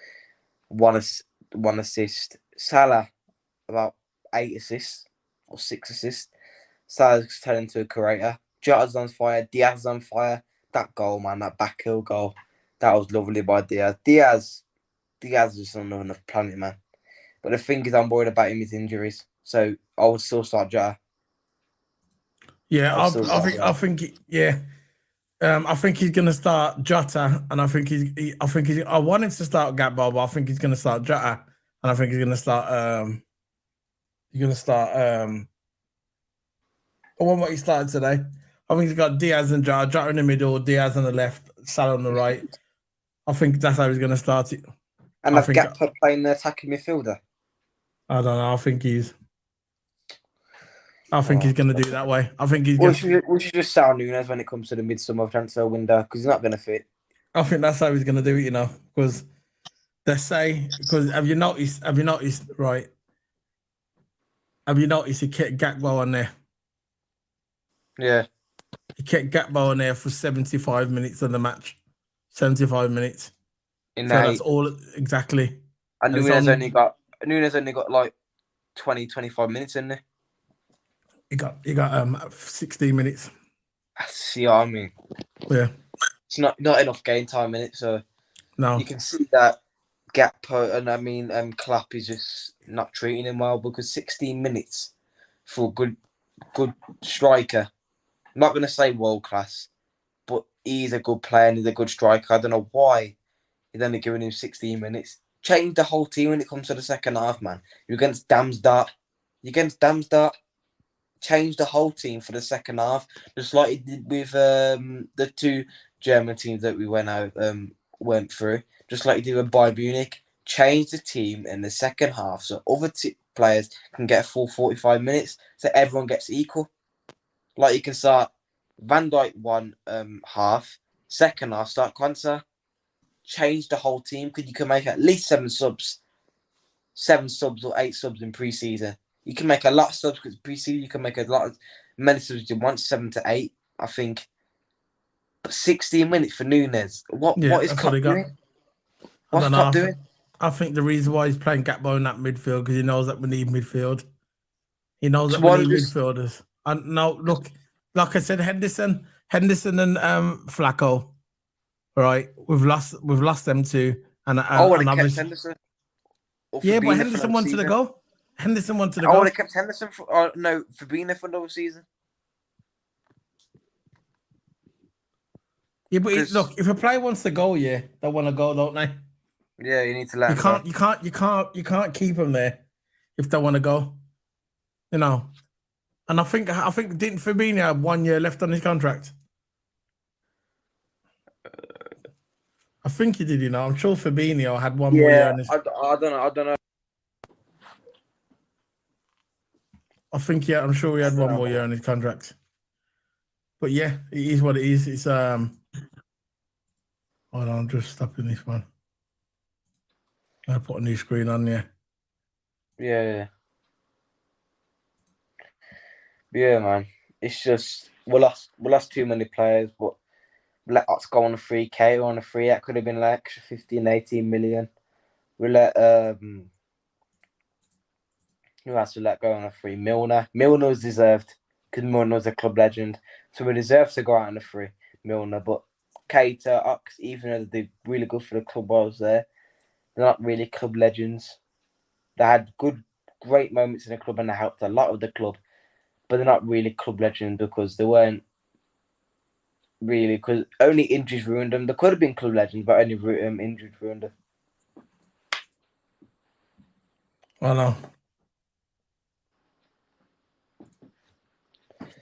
one assist. Salah, about 8 assists or 6 assists. Salah's turned into a creator. Jota's on fire. Diaz on fire. That goal, man, that back heel goal, that was lovely by Diaz. Diaz is on another planet, man. But the thing is, I'm worried about him, his injuries. So I would still start Jota. Yeah, I think he's going to start Jota, and I want him to start Gakpo, but I think he's going to start Jota, and I think he's going to start. I want what he started today. I think he's got Diaz and Jota in the middle, Diaz on the left, Salah on the right. I think that's how he's going to start it. And have Gakpo playing the attacking midfielder? I don't know. I think he's going to do it that way. I think he's. We should just sell Nunes when it comes to the midsummer transfer window because he's not going to fit. I think that's how he's going to do it, because they say, because have you noticed, right? Have you noticed he kept Gakpo on there? Yeah. He kept Gakpo on there for 75 minutes of the match. 75 minutes. That's all exactly. And Nunes only got like 20, 25 minutes in there. He got 16 minutes. See what I mean? Yeah. It's not enough game time in it, so no. You can see that Gakpo and Klopp is just not treating him well because 16 minutes for a good striker. I'm not going to say world class, but he's a good player and he's a good striker. I don't know why he's only giving him 16 minutes. Change the whole team when it comes to the second half, man. You're against Damsdart. Change the whole team for the second half, just like it did with the 2 German teams that we went through. Just like you did with Bayern Munich. Change the team in the second half so other players can get a full 45 minutes, so everyone gets equal. Like you can start Van Dijk one half, Second half, start Quanta. Change the whole team because you can make at least 7 subs or 8 subs in pre-season. You can make a lot of subs because pre-season you can make a lot of many subs you want, 7 to 8, I think. But 16 minutes for Nunes. What is Klopp doing? What's Klopp doing? I think the reason why he's playing Gakpo in that midfield because he knows that we need midfield. He knows that we need midfielders. And now look, like I said, Henderson and Flacco. Right, we've lost them two. And I would have kept Henderson. Yeah, but Henderson wanted to go. I would have kept Henderson for Fabinho for another season. Yeah, but look, if a player wants to go, they want to go, don't they? Yeah, you need to let them go. You can't keep them there if they want to go. You know, and I think didn't Fabinho have 1 year left on his contract? I think he did. I'm sure Fabinho had 1 more year. I don't know. I think I'm sure he had 1 more year on his contract. But yeah, it is what it is. It's Hold on, I'm just stopping this one. I put a new screen on there. Yeah, man. It's just we lost too many players, but let us go on a 3K or on a free. That could have been like extra 15, 18 million. We let who else we let go on a free? Milner. Milner's deserved because Milner's a club legend, so we deserve to go out on a free. Milner, but Keita, Ox, even though they're really good for the club while I was there, they're not really club legends. They had great moments in the club and they helped a lot of the club, but they're not really club legends because they weren't really, because only injuries ruined them. They could have been club legends, but only injuries ruined them. I know.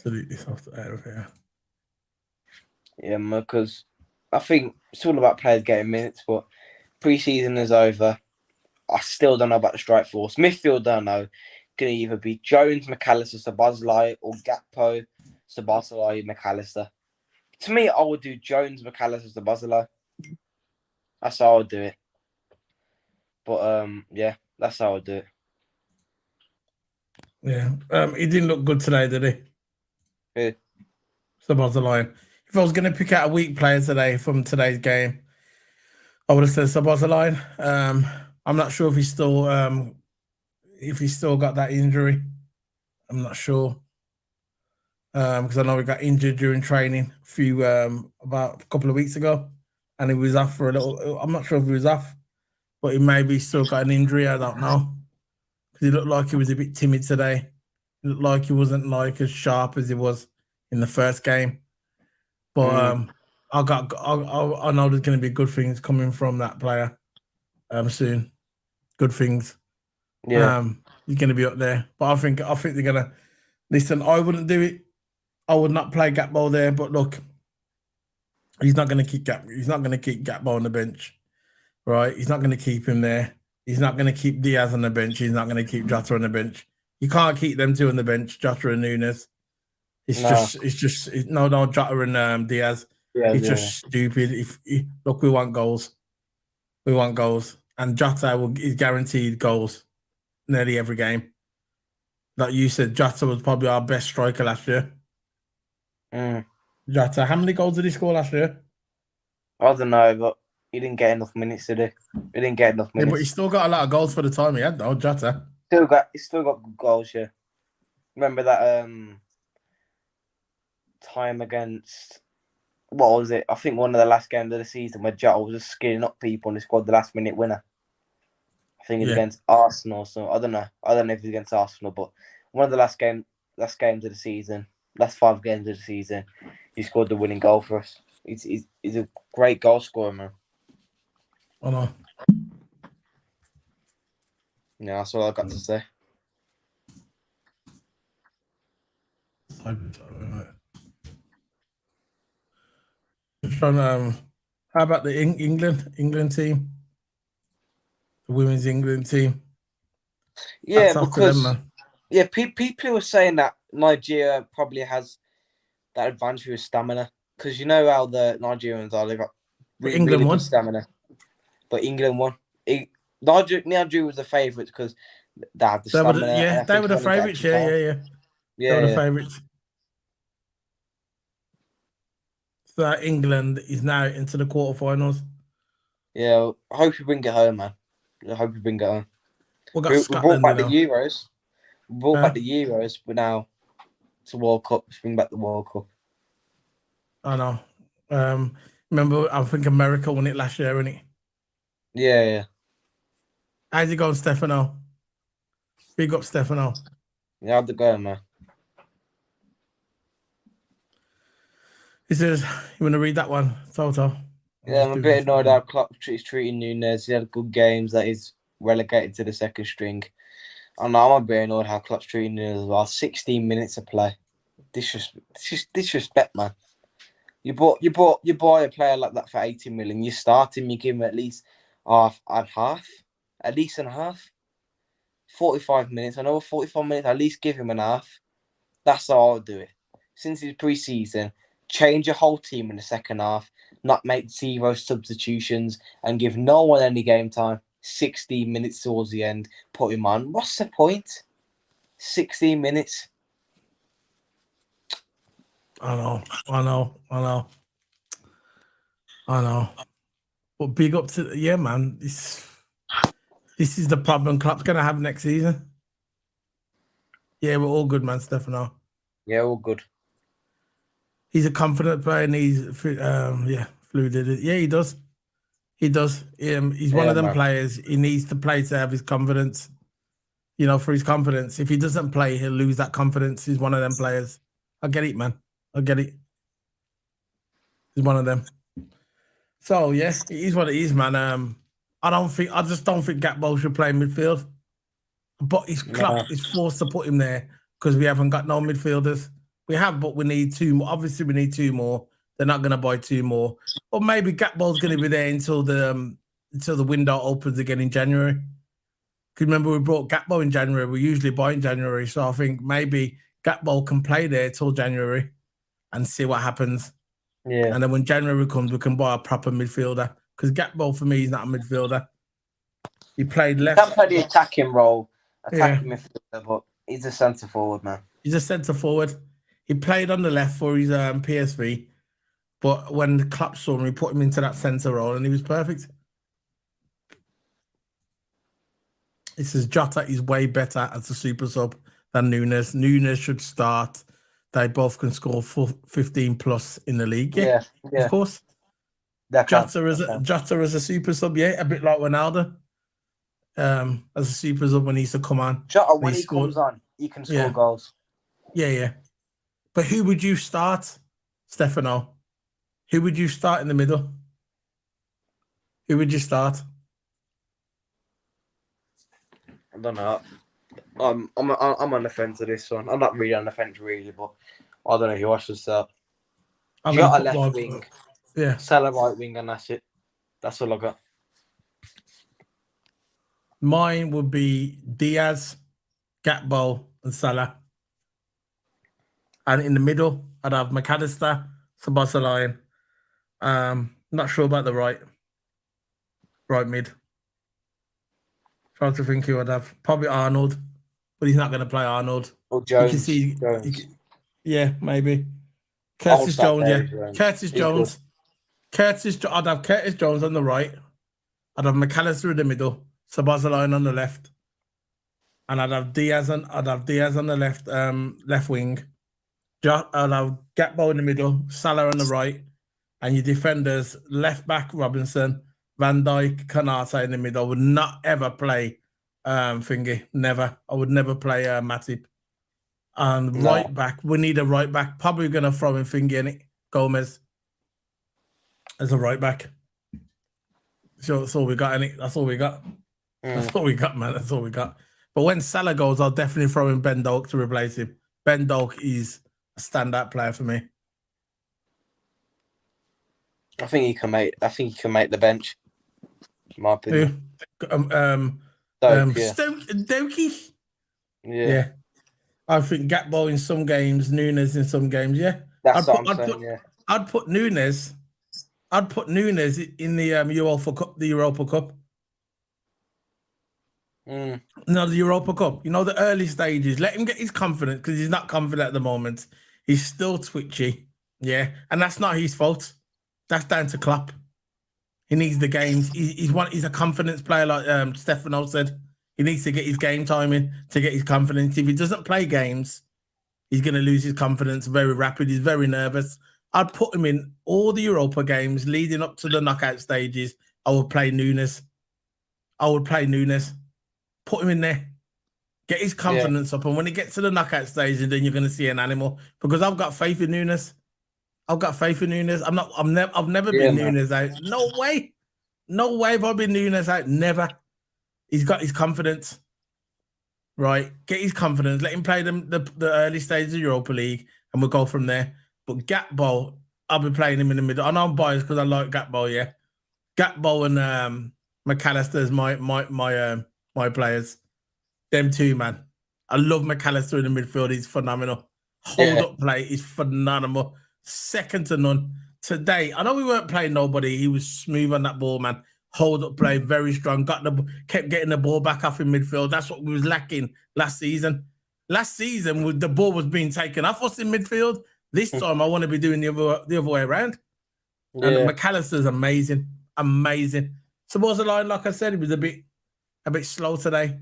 Delete this off the out of here. Yeah, because I think it's all about players getting minutes, but pre-season is over. I still don't know about the strike force. Midfield, don't know. Can either be Jones, McAllister, Szoboszlai, or Gakpo, Szoboszlai, McAllister. To me, I would do Jones, McAllister, Szoboszlai. That's how I would do it. But yeah, that's how I would do it. Yeah, he didn't look good today, did he? Yeah. Szoboszlai. If I was going to pick out a weak player today from today's game, I would have said Szoboszlai. I'm not sure if he's still got that injury. I'm not sure because I know he got injured during training about a couple of weeks ago, and he was off for a little. I'm not sure if he was off, but he maybe still got an injury. I don't know because he looked like he was a bit timid today. He looked like he wasn't like as sharp as he was in the first game. But I know there's going to be good things coming from that player soon. Good things. Yeah. He's going to be up there. But I think they're going to listen. I wouldn't do it. I would not play Gakpo there. But look, he's not going to keep Gakpo on the bench, right? He's not going to keep him there. He's not going to keep Diaz on the bench. He's not going to keep Jota on the bench. You can't keep them two on the bench, Jota and Nunes. It's just Jota and Diaz. Yeah, it's just stupid. Look, we want goals. And Jota is guaranteed goals nearly every game. Like you said, Jota was probably our best striker last year. Jota, how many goals did he score last year? I don't know, but he didn't get enough minutes, did he? He didn't get enough minutes. Yeah, but he still got a lot of goals for the time he had, though, Jota. He still got good goals, yeah. Remember that time against, what was it? I think one of the last games of the season where Jota was just skinning up people and he scored the last minute winner. I think it's against Arsenal. So I don't know if it's against Arsenal, but one of the last games of the season, last 5 games of the season, he scored the winning goal for us. He's a great goal scorer, man. I know. Yeah, that's all I've got to say. How about the England team? The women's England team? Yeah, because people were saying that Nigeria probably has that advantage with stamina. because you know how the Nigerians are. They've got England really won. good stamina. But England won. Nigeria was the favourite because they had the stamina. They were the favourites. Yeah. They were the favourites. So England is now into the quarterfinals. Yeah, I hope you bring it home, man. I hope you bring it home. We got We Scotland, brought back the Euros. We brought back the Euros, but now it's a World Cup. Let's bring back the World Cup. I know. Remember, I think America won it last year, didn't it? Yeah. How's it going, Stefano? Big up, Stefano. Yeah, how'd it go, man? He says, you want to read that one, Toto? Yeah, I'm a bit annoyed how Klopp is treating Nunes. He had good games that he's relegated to the second string. I know I'm a bit annoyed how Klopp's treating Nunes as well. 16 minutes of play. Disrespect, man. You buy a player like that for 80 million. You start him, you give him at least half and half. At least and half. 45 minutes. I know 45 minutes, at least give him an half. That's how I'll do it. Since it's pre-season, change your whole team in the second half, not make 0 substitutions, and give no one any game time. 16 minutes towards the end, put him on. What's the point? 16 minutes. I know. But big up to man. This is the problem Klopp's gonna have next season. Yeah, we're all good, man, Stefano. Yeah, all good. He's a confident player, and he's fluid. Yeah, he does. He's one of them players. He needs to play to have his confidence. You know, for his confidence. If he doesn't play, he'll lose that confidence. He's one of them players. I get it, man. I get it. He's one of them. So yeah, it is what it is, man. I just don't think Gakpo should play midfield. But his club is forced to put him there because we haven't got no midfielders. We have, but we need 2 more. Obviously, we need 2 more. They're not going to buy 2 more. Or maybe Gakpo's going to be there until the window opens again in January. Because remember, we brought Gakpo in January. We usually buy in January. So I think maybe Gakpo can play there till January and see what happens. Yeah. And then when January comes, we can buy a proper midfielder. Because Gakpo, for me, is not a midfielder. He played left. He can play the attacking role, midfielder, but he's a centre forward, man. He's a centre forward. He played on the left for his PSV. But when the Klopp saw him, he put him into that centre role and he was perfect. He says Jota is way better as a super sub than Nunes. Nunes should start. They both can score 15 plus in the league. Yeah. Of course. Jota as a super sub, a bit like Ronaldo. As a super sub when he used to come on. Jota, when he comes on, he can score goals. Yeah. But who would you start, Stefano? Who would you start in the middle? Who would you start? I don't know. I'm on the fence of this one. I'm not really on the fence, really, but I don't know who I should start. Jota left wing. Yeah. Salah right wing, and that's it. That's all I got. Mine would be Diaz, Gakpo, and Salah. And in the middle, I'd have McAllister, Szoboszlai. Not sure about the right mid. Trying to think who I'd have. Probably Arnold, but he's not going to play Arnold. Or Jones. You can see, yeah, maybe. Curtis Jones, Curtis Jones. I'd have Curtis Jones on the right. I'd have McAllister in the middle. Szoboszlai on the left. And I'd have Diaz on the left wing. I'd have Gakpo in the middle, Salah on the right, and your defenders, left back Robinson, Van Dijk, Konate in the middle. I would not ever play Thingy. Never. I would never play Matip. And right back, we need a right back. Probably going to throw in Thingy in it. Gomez as a right back. So that's all we got, innit? That's all we got. That's all we got, man. That's all we got. But when Salah goes, I'll definitely throw in Ben Doak to replace him. Ben Doak is a standout player for me. I think he can make the bench. In my opinion. Doki. Yeah. I think Gakpo in some games, Nunes in some games. Yeah. That's what I'm saying. I'd put Nunes. I'd put Nunes in the Europa Cup. Mm. No, the Europa Cup. You know, the early stages. Let him get his confidence because he's not confident at the moment. He's still twitchy. Yeah, and that's not his fault. That's down to Klopp. He needs the games. He's a confidence player, like Stefano said. He needs to get his game time in to get his confidence. If he doesn't play games, he's going to lose his confidence very rapid. He's very nervous. I'd put him in all the Europa games leading up to the knockout stages. I would play Nunes. Put him in there. Get his confidence up. And when he gets to the knockout stage, then you're going to see an animal. Because I've got faith in Nunes. I've never been Nunes out. No way. No way have I been Nunes out. Never. He's got his confidence. Right. Get his confidence. Let him play the early stages of Europa League and we'll go from there. But Gatbo, I'll be playing him in the middle. I know I'm biased because I like Gatbo, yeah. Gatbo and McAllister's my players. Them two, man. I love McAllister in the midfield. He's phenomenal. Hold up play is phenomenal. Second to none. Today, I know we weren't playing nobody. He was smooth on that ball, man. Hold up play, very strong. Kept getting the ball back off in midfield. That's what we was lacking last season. Last season, the ball was being taken off us in midfield. This time, I want to be doing the other way around. And McAllister's amazing, amazing. Suppose the line, like I said, it was a bit slow today.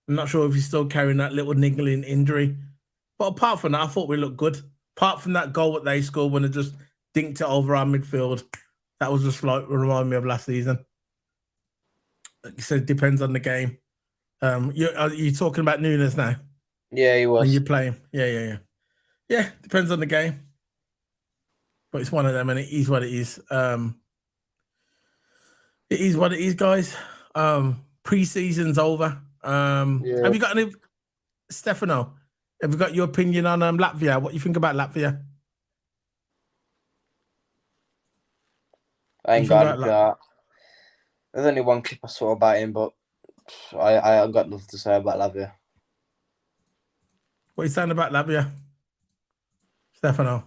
I'm not sure if he's still carrying that little niggling injury. But apart from that, I thought we looked good. Apart from that goal that they scored when they just dinked it over our midfield, that was just like remind me of last season. Like you said, it depends on the game. You're talking about Nunes now? Yeah, he was. When you play him. Yeah. Yeah, depends on the game. But it's one of them and it is what it is. It is what it is, guys. Pre-season's over. Have you got any, Stefano? Have you got your opinion on Latvia? What do you think about Latvia? I ain't got that. There's only one clip I saw about him, but I haven't got nothing to say about Lavia. What are you saying about Lavia, Stefano?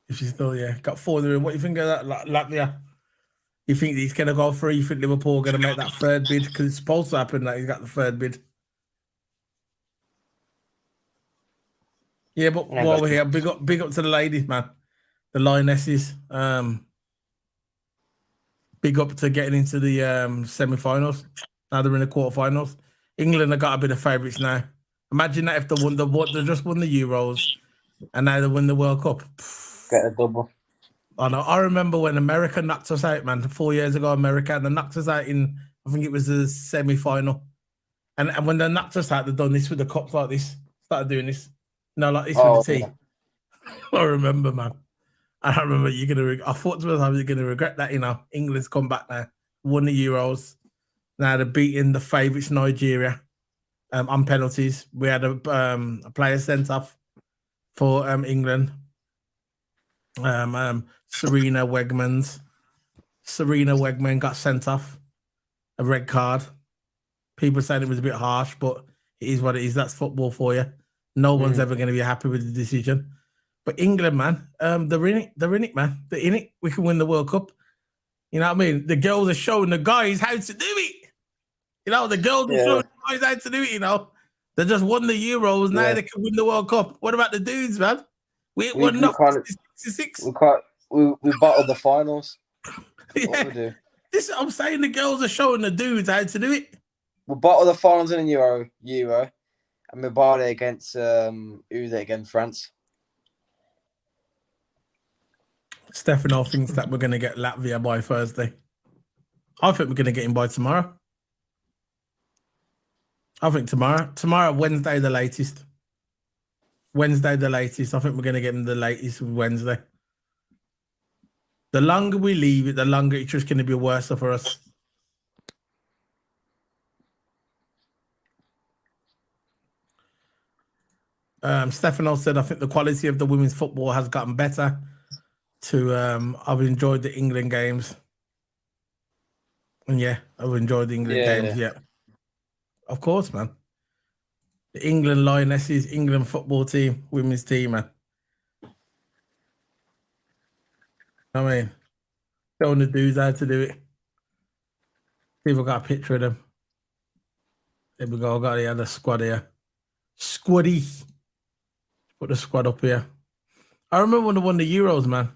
If she's still, got 4 in the room. What do you think of that, Latvia? You think he's going to go through? You think Liverpool are going to make that third bid? Because it's supposed to happen that he's got the third bid. Yeah, but while we're here, big up to the ladies, man. The Lionesses. Big up to getting into the semi-finals. Now they're in the quarterfinals. England have got a bit of favourites now. Imagine that if they just won the Euros and now they win the World Cup. Get a double. I know. I remember when America knocked us out, man. 4 years ago, America, and they knocked us out in, I think it was the semi-final. And when they knocked us out, they've done this with the cups like this. Started doing this. No, like this with the tea. Yeah. I remember, man. I remember I thought to myself, you're going to regret that, England's come back now. Won the Euros. Now they're beating the favourites, Nigeria, on penalties. We had a player sent off for England. Serena Wegman got sent off. A red card. People saying it was a bit harsh, but it is what it is. That's football for you. No one's ever going to be happy with the decision. But England, man, they're in it. They're in it, man. They're in it. We can win the World Cup. You know what I mean? The girls are showing the guys how to do it. The girls are showing the guys how to do it, They just won the Euros. Now they can win the World Cup. What about the dudes, man? We won 66. We battled the finals. What we do? I'm saying the girls are showing the dudes how to do it. We battled the finals in the Euro. And we battled it against against France. Stefano thinks that we're going to get Latvia by Thursday. I think we're going to get him by tomorrow. I think tomorrow, Wednesday, the latest. I think we're going to get him the latest Wednesday. The longer we leave it, the longer it's just going to be worse for us. Stefano said, I think the quality of the women's football has gotten better. I've enjoyed the England games. And I've enjoyed the England games, Of course, man. The England Lionesses, England football team, women's team, man. I mean, showing the dudes how to do it. People got a picture of them. There we go. I got the other squad here. Squaddy. Put the squad up here. I remember when they won the Euros, man.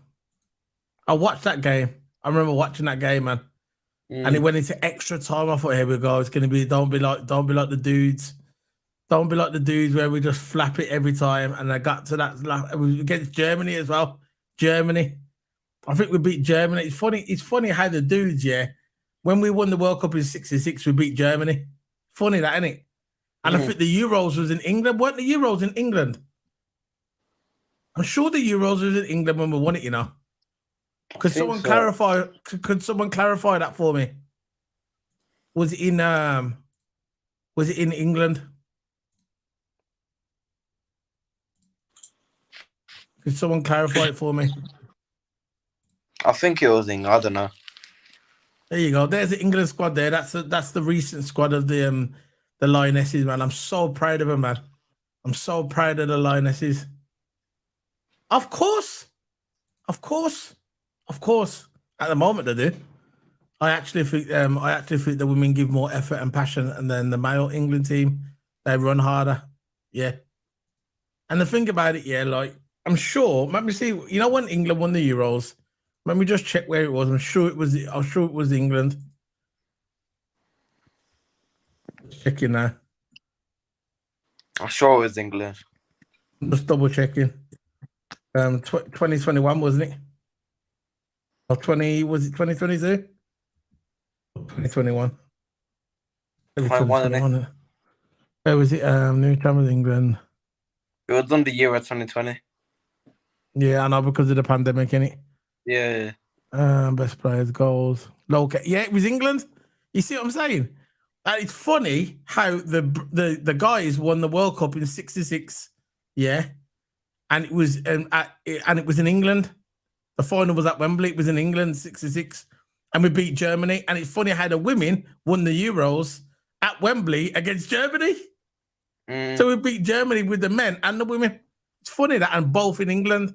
I watched that game. I remember watching that game, man. And it went into extra time. I thought, here we go. It's gonna be don't be like the dudes. Don't be like the dudes where we just flap it every time. And I got to that against Germany as well. Germany. I think we beat Germany. It's funny how the dudes, yeah, when we won the World Cup in '66, we beat Germany. Funny that, isn't it? And I think the Euros was in England. Weren't the Euros in England? I'm sure the Euros was in England when we won it, you know. Could someone clarify? Could someone clarify that for me? Was it in England? Could someone clarify it for me? I think it was England. I don't know. There you go. There's the England squad there. That's the recent squad of the Lionesses, man. I'm so proud of them, man. I'm so proud of the Lionesses. Of course. Of course. Of course. At the moment they do. I actually think the women give more effort and passion, and then the male England team, they run harder. Yeah. And the thing about it, yeah, like I'm sure, let me see, you know when England won the Euros, let me just check where it was. I'm sure it was England. Checking now. I'm sure it was England. Just double checking. 2021, wasn't it? Or 2022? 2021. 21. Where was it? New time with England. It was on the Euro 2020. Yeah, I know, because of the pandemic, innit? Yeah. Best players, goals. Okay. Yeah, it was England. You see what I'm saying? And it's funny how the guys won the World Cup in '66. Yeah. And it was and it was in England. The final was at Wembley. It was in England, '66. And we beat Germany. And it's funny how the women won the Euros at Wembley against Germany. So we beat Germany with the men and the women. It's funny that, and both in England.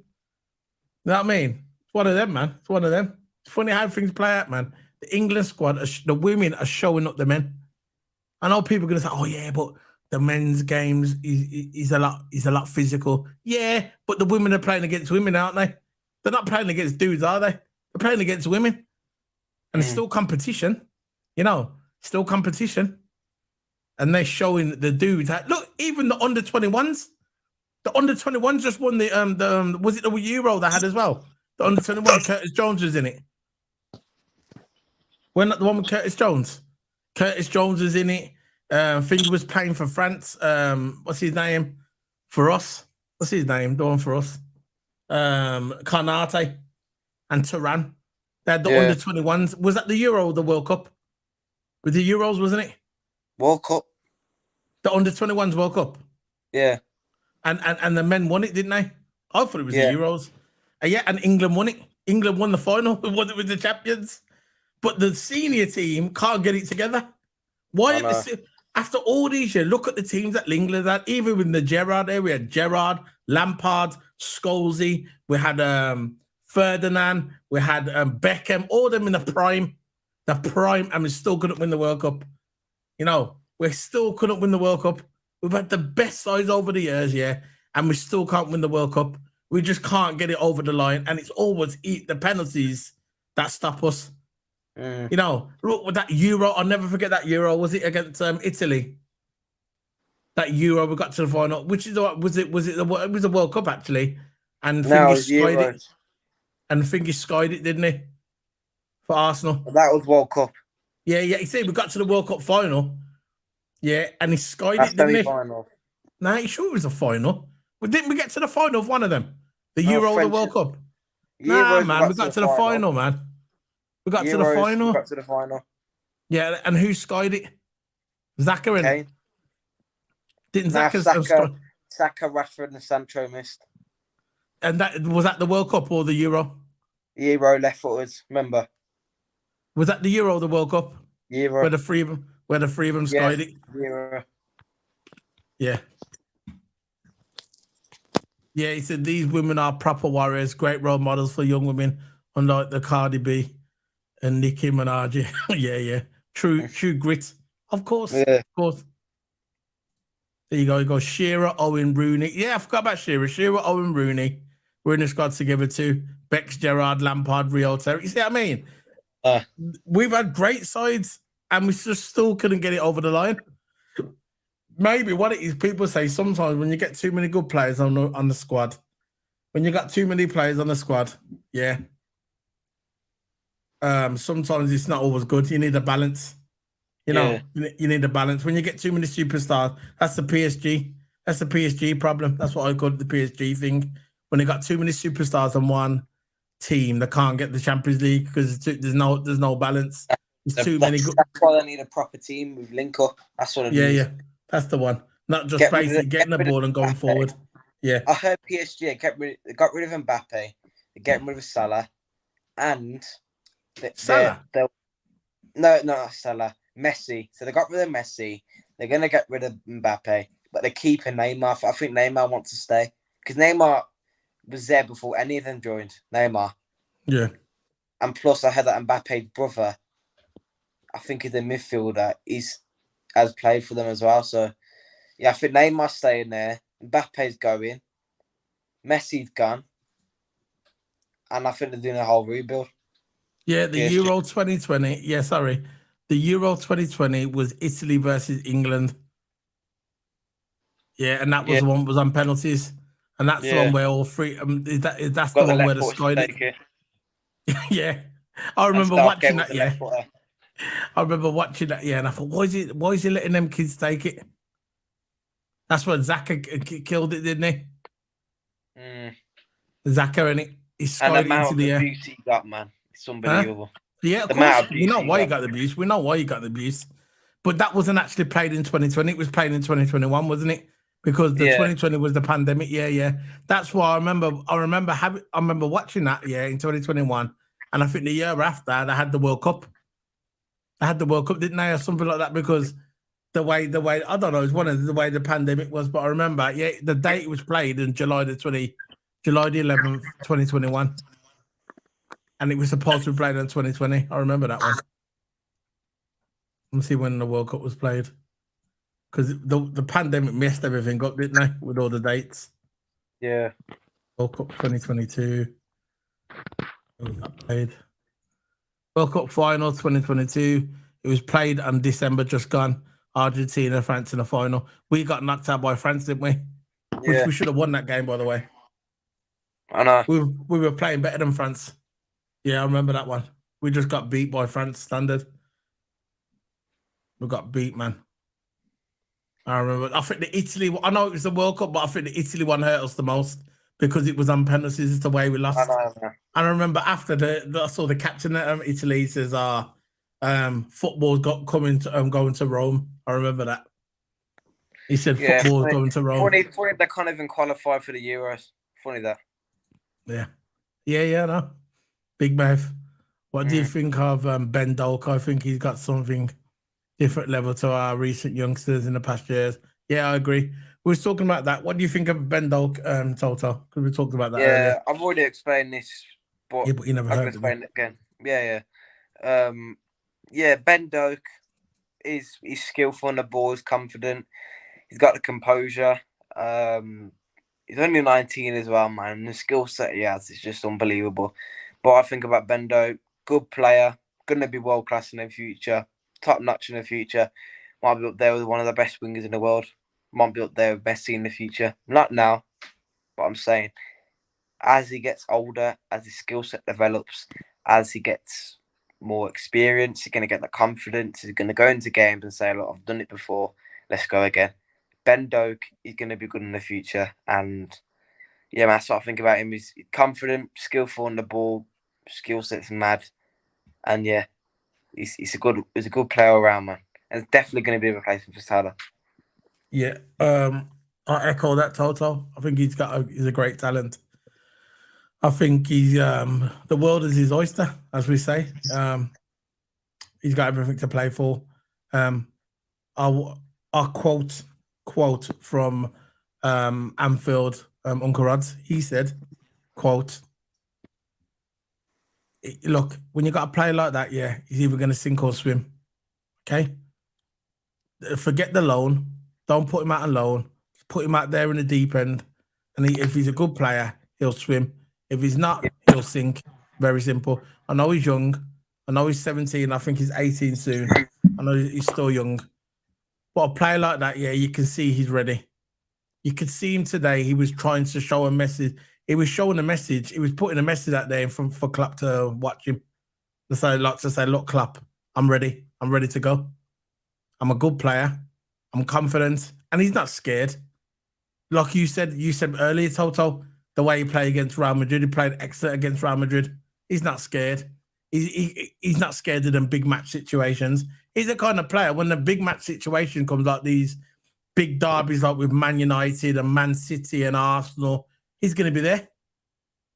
You know what I mean? It's one of them, man. It's one of them. It's funny how things play out, man. The England squad, the women are showing up the men. I know people are going to say, oh, yeah, but the men's games is a lot physical. Yeah, but the women are playing against women, aren't they? They're not playing against dudes, are they? They're playing against women. And it's still competition. You know, still competition. And they're showing the dudes. Look, even the under-21s. The under-21s just won the was it the Euro they had as well? The under-21, Curtis Jones was in it. When the one with Curtis Jones? Curtis Jones was in it. I think he was playing for France. What's his name? For us. What's his name? The one for us. Karnate and Turan. They had the under-21s. Was that the Euro or the World Cup? With the Euros, wasn't it? World Cup. The under-21s World Cup. Yeah. And the men won it, didn't they? I thought it was the Euros. Yeah, and England won it. England won the final. It wasn't with the champions. But the senior team can't get it together. Why? After all these years, look at the teams that England had. Even with the Gerrard there, we had Gerrard, Lampard, Scholesy. We had Ferdinand. We had Beckham. All of them in the prime. And we still couldn't win the World Cup. You know, we still couldn't win the World Cup. We've had the best sides over the years, yeah, and we still can't win the World Cup. We just can't get it over the line, and it's always the penalties that stop us. You know, look with that Euro. I'll never forget that Euro. Was it against Italy? That Euro, we got to the final. Which is it was the World Cup actually, and Fingers skied it. And Fingers skied it, didn't he? For Arsenal. That was World Cup. Yeah. You see, we got to the World Cup final. Yeah, and he skied it, didn't he? Final. Nah, you sure it was a final? Well, didn't we get to the final of one of them? The Euro or the World Cup? Nah, man, we got to the final, man. We got to the final. We got to the final. Yeah, and who skied it? Zaka and didn't Zaka? Saka, Rashford, and Sancho missed. And that was that the World Cup or the Euro? Euro left footers. Remember? Was that the Euro or the World Cup? Euro. Where where the three of them skied it. Yeah. Yeah, he said these women are proper warriors, great role models for young women, unlike the Cardi B and Nicki Minaj. Yeah. True grit. Of course. Yeah. Of course. There you go. You go Shearer, Owen, Rooney. Yeah, I forgot about Shearer. Shearer, Owen, Rooney. We're in the squad together too. Bex, Gerrard, Lampard, Rio Terry. You see what I mean? We've had great sides and we just still couldn't get it over the line. Maybe what it is, people say sometimes when you get too many good players on the squad, when you got too many players on the squad, yeah. Sometimes it's not always good. You need a balance. You know, you need a balance. When you get too many superstars, that's the PSG. That's the PSG problem. That's what I call it, the PSG thing. When they got too many superstars on one team, they can't get the Champions League because there's no balance. There's too many good. That's why they need a proper team with link up. That's what it is. Yeah. That's the one. Not just basically getting the ball and going forward. Yeah. I heard PSG got rid of Mbappe, they're getting rid of Salah, and Salah? No, not Salah. Messi. So they got rid of Messi. They're going to get rid of Mbappe, but they're keeping Neymar. I think Neymar wants to stay because Neymar was there before any of them joined. Neymar. Yeah. And plus, I heard that Mbappe's brother, I think he's a midfielder, has played for them as well. So, yeah, I think Neymar's staying there. Mbappe's going. Messi's gone. And I think they're doing a whole rebuild. Yeah, the Euro 2020. Yeah, sorry. The Euro 2020 was Italy versus England. Yeah, and that was the one was on penalties. And that's the one where all three that's the one where the Sky did. Yeah. I remember watching that, yeah. I remember watching that, yeah, and I thought, why is he letting them kids take it? That's when Xhaka killed it, didn't he? Xhaka, and he skied it into the air. Abuse he got, man. It's unbelievable. Huh? Yeah, of course. We know why he got the abuse. We know why he got the abuse. But that wasn't actually played in 2020. It was played in 2021, wasn't it? Because the 2020 was the pandemic. Yeah. That's why I remember watching that, in 2021. And I think the year after, they had the World Cup. I had the World Cup, didn't they, or something like that? Because the way I don't know, it's one of the way the pandemic was. But I remember, the date it was played in July the 11th, 2021. And it was supposed to be played in 2020. I remember that one. Let me see when the World Cup was played. Because the pandemic messed everything up, didn't they? With all the dates. Yeah. World Cup 2022. When was that played? World Cup final 2022. It was played on December just gone. Argentina, France in the final. We got knocked out by France, didn't we? Which we should have won that game, by the way. I know. We were playing better than France. Yeah, I remember that one. We just got beat by France standard. We got beat, man. I remember. I think the Italy. I know it was the World Cup, but I think the Italy one hurt us the most because it was on penalties. It's the way we lost. I know. And I remember after I saw the captain at Italy says, "Football's going to Rome." I remember that. He said, "Football's going to Rome." Funny they can't even qualify for the Euros. Funny that. Yeah. No. Big mouth. What do you think of Ben Doak? I think he's got something different level to our recent youngsters in the past years. Yeah, I agree. We were talking about that. What do you think of Ben Doak, Toto? Because we talked about that earlier. I've already explained this, but you never heard it again. Ben Doak he's skillful on the ball, he's confident, he's got the composure. He's only 19 as well, man. The skill set he has is just unbelievable. But I think about Ben Doak, good player, gonna be world class in the future, top notch in the future. Might be up there with one of the best wingers in the world. Might be up there with Messi in the future. Not now, but I'm saying as he gets older, as his skill set develops, as he gets more experience, he's going to get the confidence. He's going to go into games and say, look, I've done it before. Let's go again. Ben Doak is going to be good in the future. And yeah, man, that's what I think about him. He's confident, skillful on the ball, skill set's mad. And yeah, he's a good player around, man. And it's definitely going to be a replacement for Salah. Yeah, I echo that, Toto. I think he's a great talent. I think he's the world is his oyster, as we say. He's got everything to play for. our quote from Anfield, Uncle Rods. He said, quote, look, when you got a player like that, yeah, he's either going to sink or swim. Okay? Forget the loan. Don't put him out on loan. Put him out there in the deep end. And if he's a good player, he'll swim. If he's not, he'll sink. Very simple. I know he's young. I know he's 17. I think he's 18 soon. I know he's still young. But a player like that, yeah, you can see he's ready. You could see him today. He was trying to show a message. He was showing a message. He was putting a message out there for Klopp to watch him. To say, look, Klopp, I'm ready. I'm ready to go. I'm a good player. I'm confident. And he's not scared. Like you said earlier, Toto, the way he played against Real Madrid, he played excellent against Real Madrid. He's not scared. He's not scared of them big match situations. He's the kind of player, when the big match situation comes, like these big derbies like with Man United and Man City and Arsenal, he's going to be there.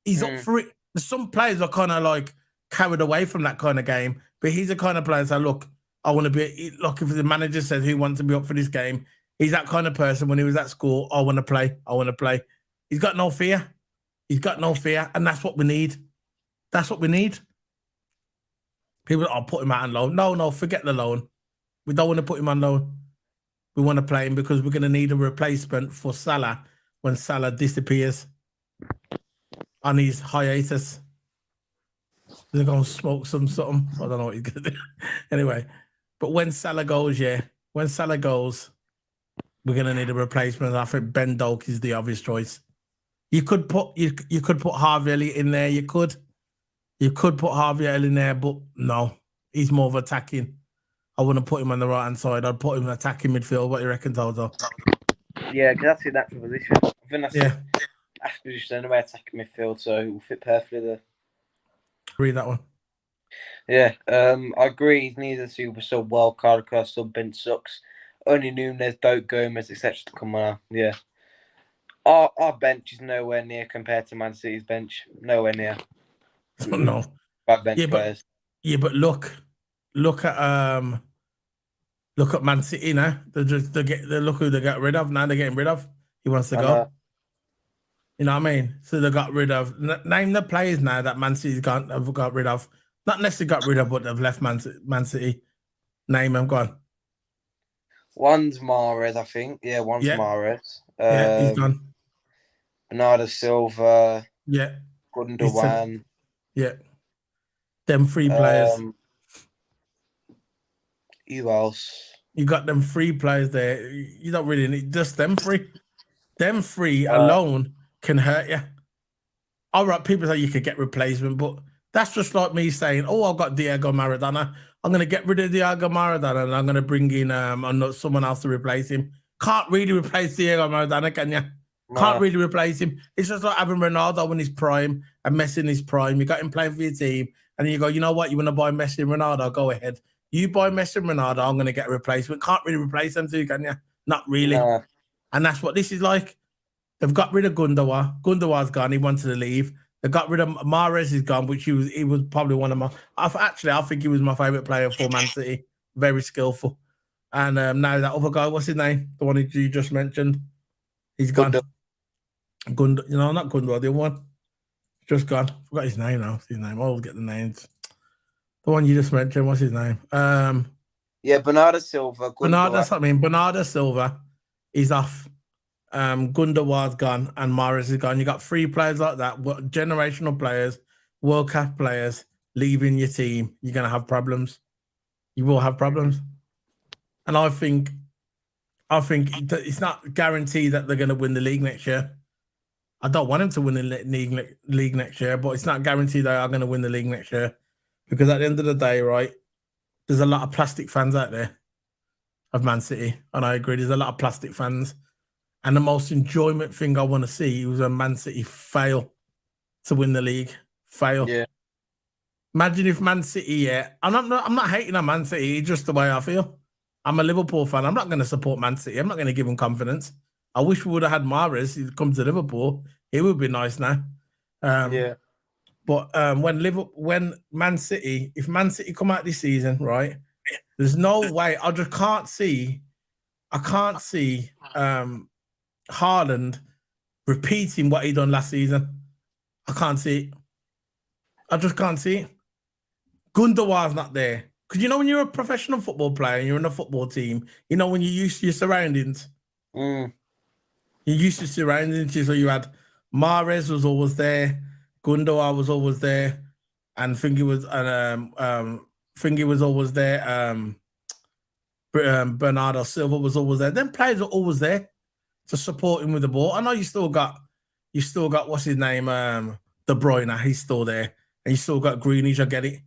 He's up for it. Some players are kind of like carried away from that kind of game, but he's the kind of player that say, look, I want to be, look, if the manager says who wants to be up for this game, he's that kind of person. When he was at school, I want to play. I want to play. He's got no fear. He's got no fear, and that's what we need. That's what we need. People, I'll put him out on loan. No, forget the loan. We don't want to put him on loan. We want to play him because we're going to need a replacement for Salah when Salah disappears on his hiatus. He's going to smoke something. I don't know what he's going to do. Anyway, but when Salah goes, when Salah goes, we're going to need a replacement. I think Ben Doak is the obvious choice. You could put Harvey Elliott in there. You could put Harvey Elliott in there, but no, he's more of attacking. I wouldn't put him on the right hand side. I'd put him in attacking midfield. What do you reckon, Toto? Yeah, because that's his natural position. I think that's his position anyway, attacking midfield, so it will fit perfectly there. Read that one. Yeah, I agree. He needs a super sub, wild card because sub bench sucks. Only Nunes, Doak, Gomez, etc. to come on. Yeah. Our bench is nowhere near compared to Man City's bench. Nowhere near. No. Bad bench players. But look at Man City now. They look who they got rid of now. They're getting rid of. He wants to go. You know what I mean? So they got rid of. Name the players now that Man City's have got rid of. Not necessarily got rid of, but they've left Man City. Name them. Go on. One's Mahrez, I think. Yeah, one's Mahrez. He's gone. Bernardo Silva. Yeah. Gundogan. Yeah. Them three players. Who else? You got them three players there. You don't really need just them three. Them three alone can hurt you. All right, people say you could get replacement, but that's just like me saying, "Oh, I've got Diego Maradona. I'm going to get rid of Diego Maradona and I'm going to bring in someone else to replace him." Can't really replace Diego Maradona, can you? No. Can't really replace him. It's just like having Ronaldo in his prime and Messi in his prime. You got him playing for your team, and then you go, you know what? You want to buy Messi and Ronaldo? Go ahead. You buy Messi and Ronaldo, I'm going to get a replacement. Can't really replace them two, can you? Not really. No. And that's what this is like. They've got rid of Gundogan. Gundogan's gone. He wanted to leave. They got rid of Mahrez. Is gone, which he was probably one of my. I think he was my favorite player for Man City. Very skillful. And now that other guy, what's his name? The one you just mentioned. He's gone. Not Gundogan. The other one. Just gone. Forgot his name now. What's his name? I always get the names. The one you just mentioned. What's his name? Bernardo Silva. That's what I mean. Bernardo Silva is off. Gundogan's gone and Mahrez is gone. You got three players like that, generational players, World Cup players leaving your team. You're gonna have problems. You will have problems, and I think it's not guaranteed that they're gonna win the league next year. I don't want them to win the league next year, but it's not guaranteed they are gonna win the league next year because at the end of the day, right, there's a lot of plastic fans out there of Man City, and I agree. There's a lot of plastic fans. And the most enjoyment thing I want to see was when Man City fail to win the league. Fail. Yeah. Imagine if Man City, I'm not hating on Man City, it's just the way I feel. I'm a Liverpool fan. I'm not going to support Man City. I'm not going to give him confidence. I wish we would have had Mahrez. He'd come to Liverpool. It would be nice now. But when Man City, if Man City come out this season, right, there's no way. I just can't see I can't see Haaland repeating what he done last season. I can't see it. I just can't see it. Gundogan's not there. Because you know when you're a professional football player and you're in a football team, you know when you're used to your surroundings. Mm. You're used to surroundings. So you had Mahrez was always there, Gundogan was always there, and Thingy was always there. Bernardo Silva was always there. Them players are always there to support him with the ball. I know you still got what's his name, De Bruyne. He's still there, and you still got Greenish. I get it,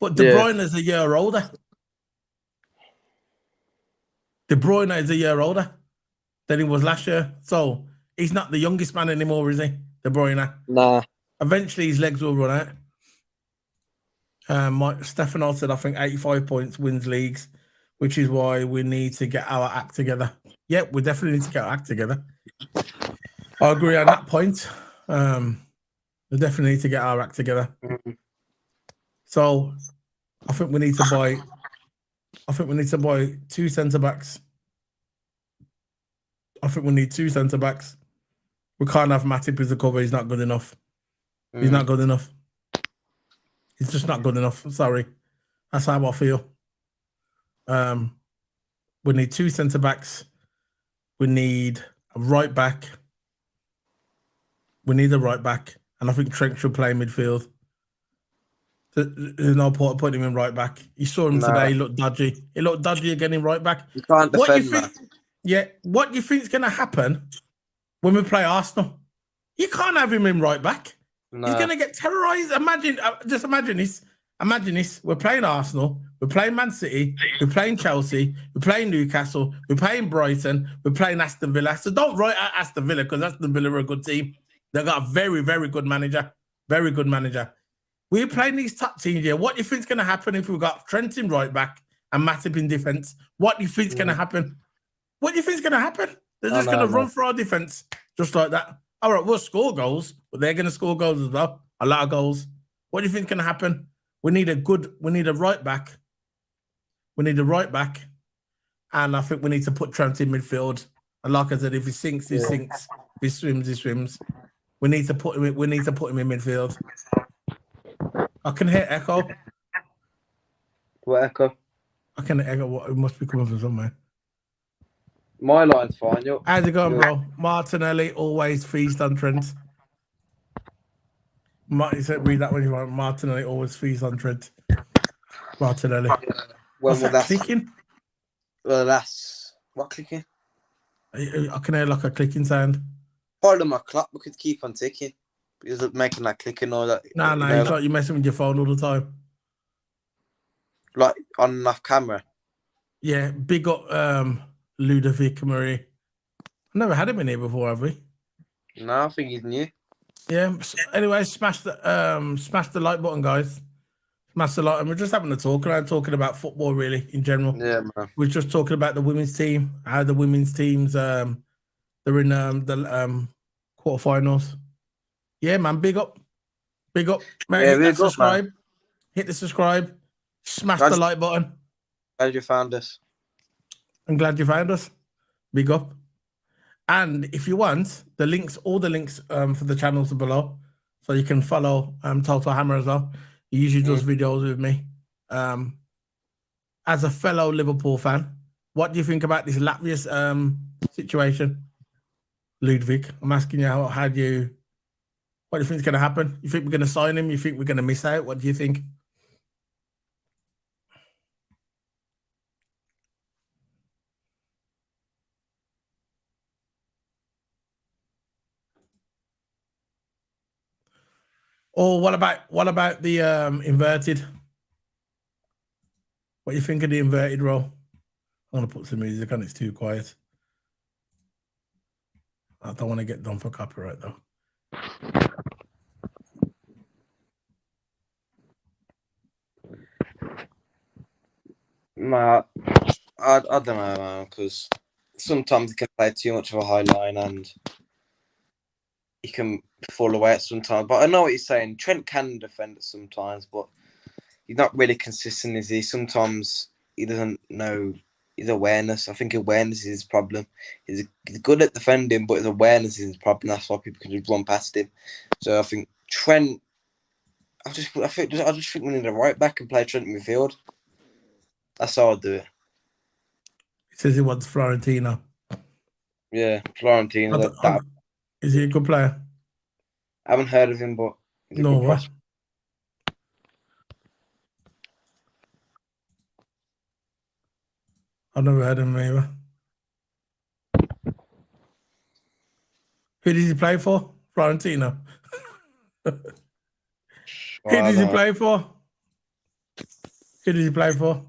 but De Bruyne is a year older. De Bruyne is a year older than he was last year, so he's not the youngest man anymore, is he? De Bruyne. Nah. Eventually, his legs will run out. Stefano said, I think 85 points wins leagues, which is why we need to get our act together. Yep, we definitely need to get our act together. I agree on that point. We definitely need to get our act together. Mm-hmm. So I think we need to buy. I think we need to buy 2 centre backs. I think we need 2 centre backs. We can't have Matip as a cover. He's not good enough. He's not good enough. He's just not good enough. I'm sorry. That's how I feel. We need 2 centre backs. We need a right back. We need a right back. And I think Trent should play midfield. There's no point of putting him in right back. You saw him today. He looked dodgy. He looked dodgy again in right back. You can't defend that. Yeah. What do you think is going to happen when we play Arsenal? You can't have him in right back. No. He's going to get terrorised. Just imagine this. Imagine this. We're playing Arsenal. We're playing Man City. We're playing Chelsea. We're playing Newcastle. We're playing Brighton. We're playing Aston Villa. So don't write at Aston Villa because Aston Villa are a good team. They've got a very, very good manager. Very good manager. We're playing these top teams here. What do you think is going to happen if we've got Trent in right back and Matip in defence? What do you think is going to happen? What do you think is going to happen? They're just going to run for our defence just like that. All right, we'll score goals, but they're going to score goals as well. A lot of goals. What do you think is going to happen? We need a right back. We need a right back. And I think we need to put Trent in midfield. And like I said, if he sinks, he sinks. If he swims, he swims. We need to put him in midfield. I can hear echo. What echo? I can echo. What? It must be coming from somewhere. My line's fine. How's it going, bro? Martinelli always feast on Trent. He said, read that when you want. Martinelli always feast on Trent. Martinelli. What's that clicking? Well, that's what clicking? I can hear like a clicking sound. Part of my clock could keep on ticking. Is it making that clicking or that? No, it's like you're messing with your phone all the time. Like on and off camera. Yeah, big up Ludovic Marie. I've never had him in here before, have we? No, I think he's new. Yeah. Anyway, smash the like button, guys. Smash the like, and we're just having a talk around, talking about football really in general. Yeah, man. We're just talking about the women's team, how the women's teams they're in the quarterfinals. Yeah, man, big up. Mate, hit the subscribe. Man. Hit the subscribe. Smash the like button. Glad you found us. I'm glad you found us. Big up. And if you want, all the links for the channels are below. So you can follow TOTO Hammer as well. He usually does videos with me. As a fellow Liverpool fan, what do you think about this Lavia situation? Ludwig, I'm asking you, what do you think is going to happen? You think we're going to sign him? You think we're going to miss out? What do you think? Or what about the inverted? What do you think of the inverted role? I'm going to put some music on. It's too quiet. I don't want to get done for copyright though. Nah, I don't know, man, because sometimes he can play too much of a high line and he can fall away at sometimes. But I know what you're saying. Trent can defend it sometimes, but he's not really consistent, is he? Sometimes he doesn't know his awareness. I think awareness is his problem. He's good at defending, but his awareness is his problem. That's why people can just run past him. So I think Trent. I just think we need a right back and play Trent midfield. That's how I'll do it. He says he wants Florentino. Yeah, Florentino. Is he a good player? I haven't heard of him, but he's a no, good prospect. I've never heard of him either. Who does he play for? Florentino. Who does he play for? Who does he play for?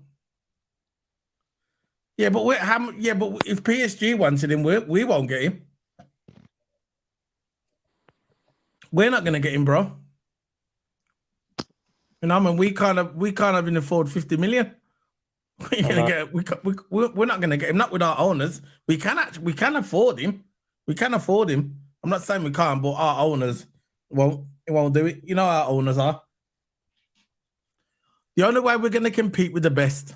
Yeah, but if PSG wanted him, we won't get him. We're not going to get him, bro. You know, I mean, we can't even afford 50 million. We're gonna get. We're not going to get him. Not with our owners. We can afford him. We can afford him. I'm not saying we can't, but our owners won't do it. You know how our owners are. The only way we're going to compete with the best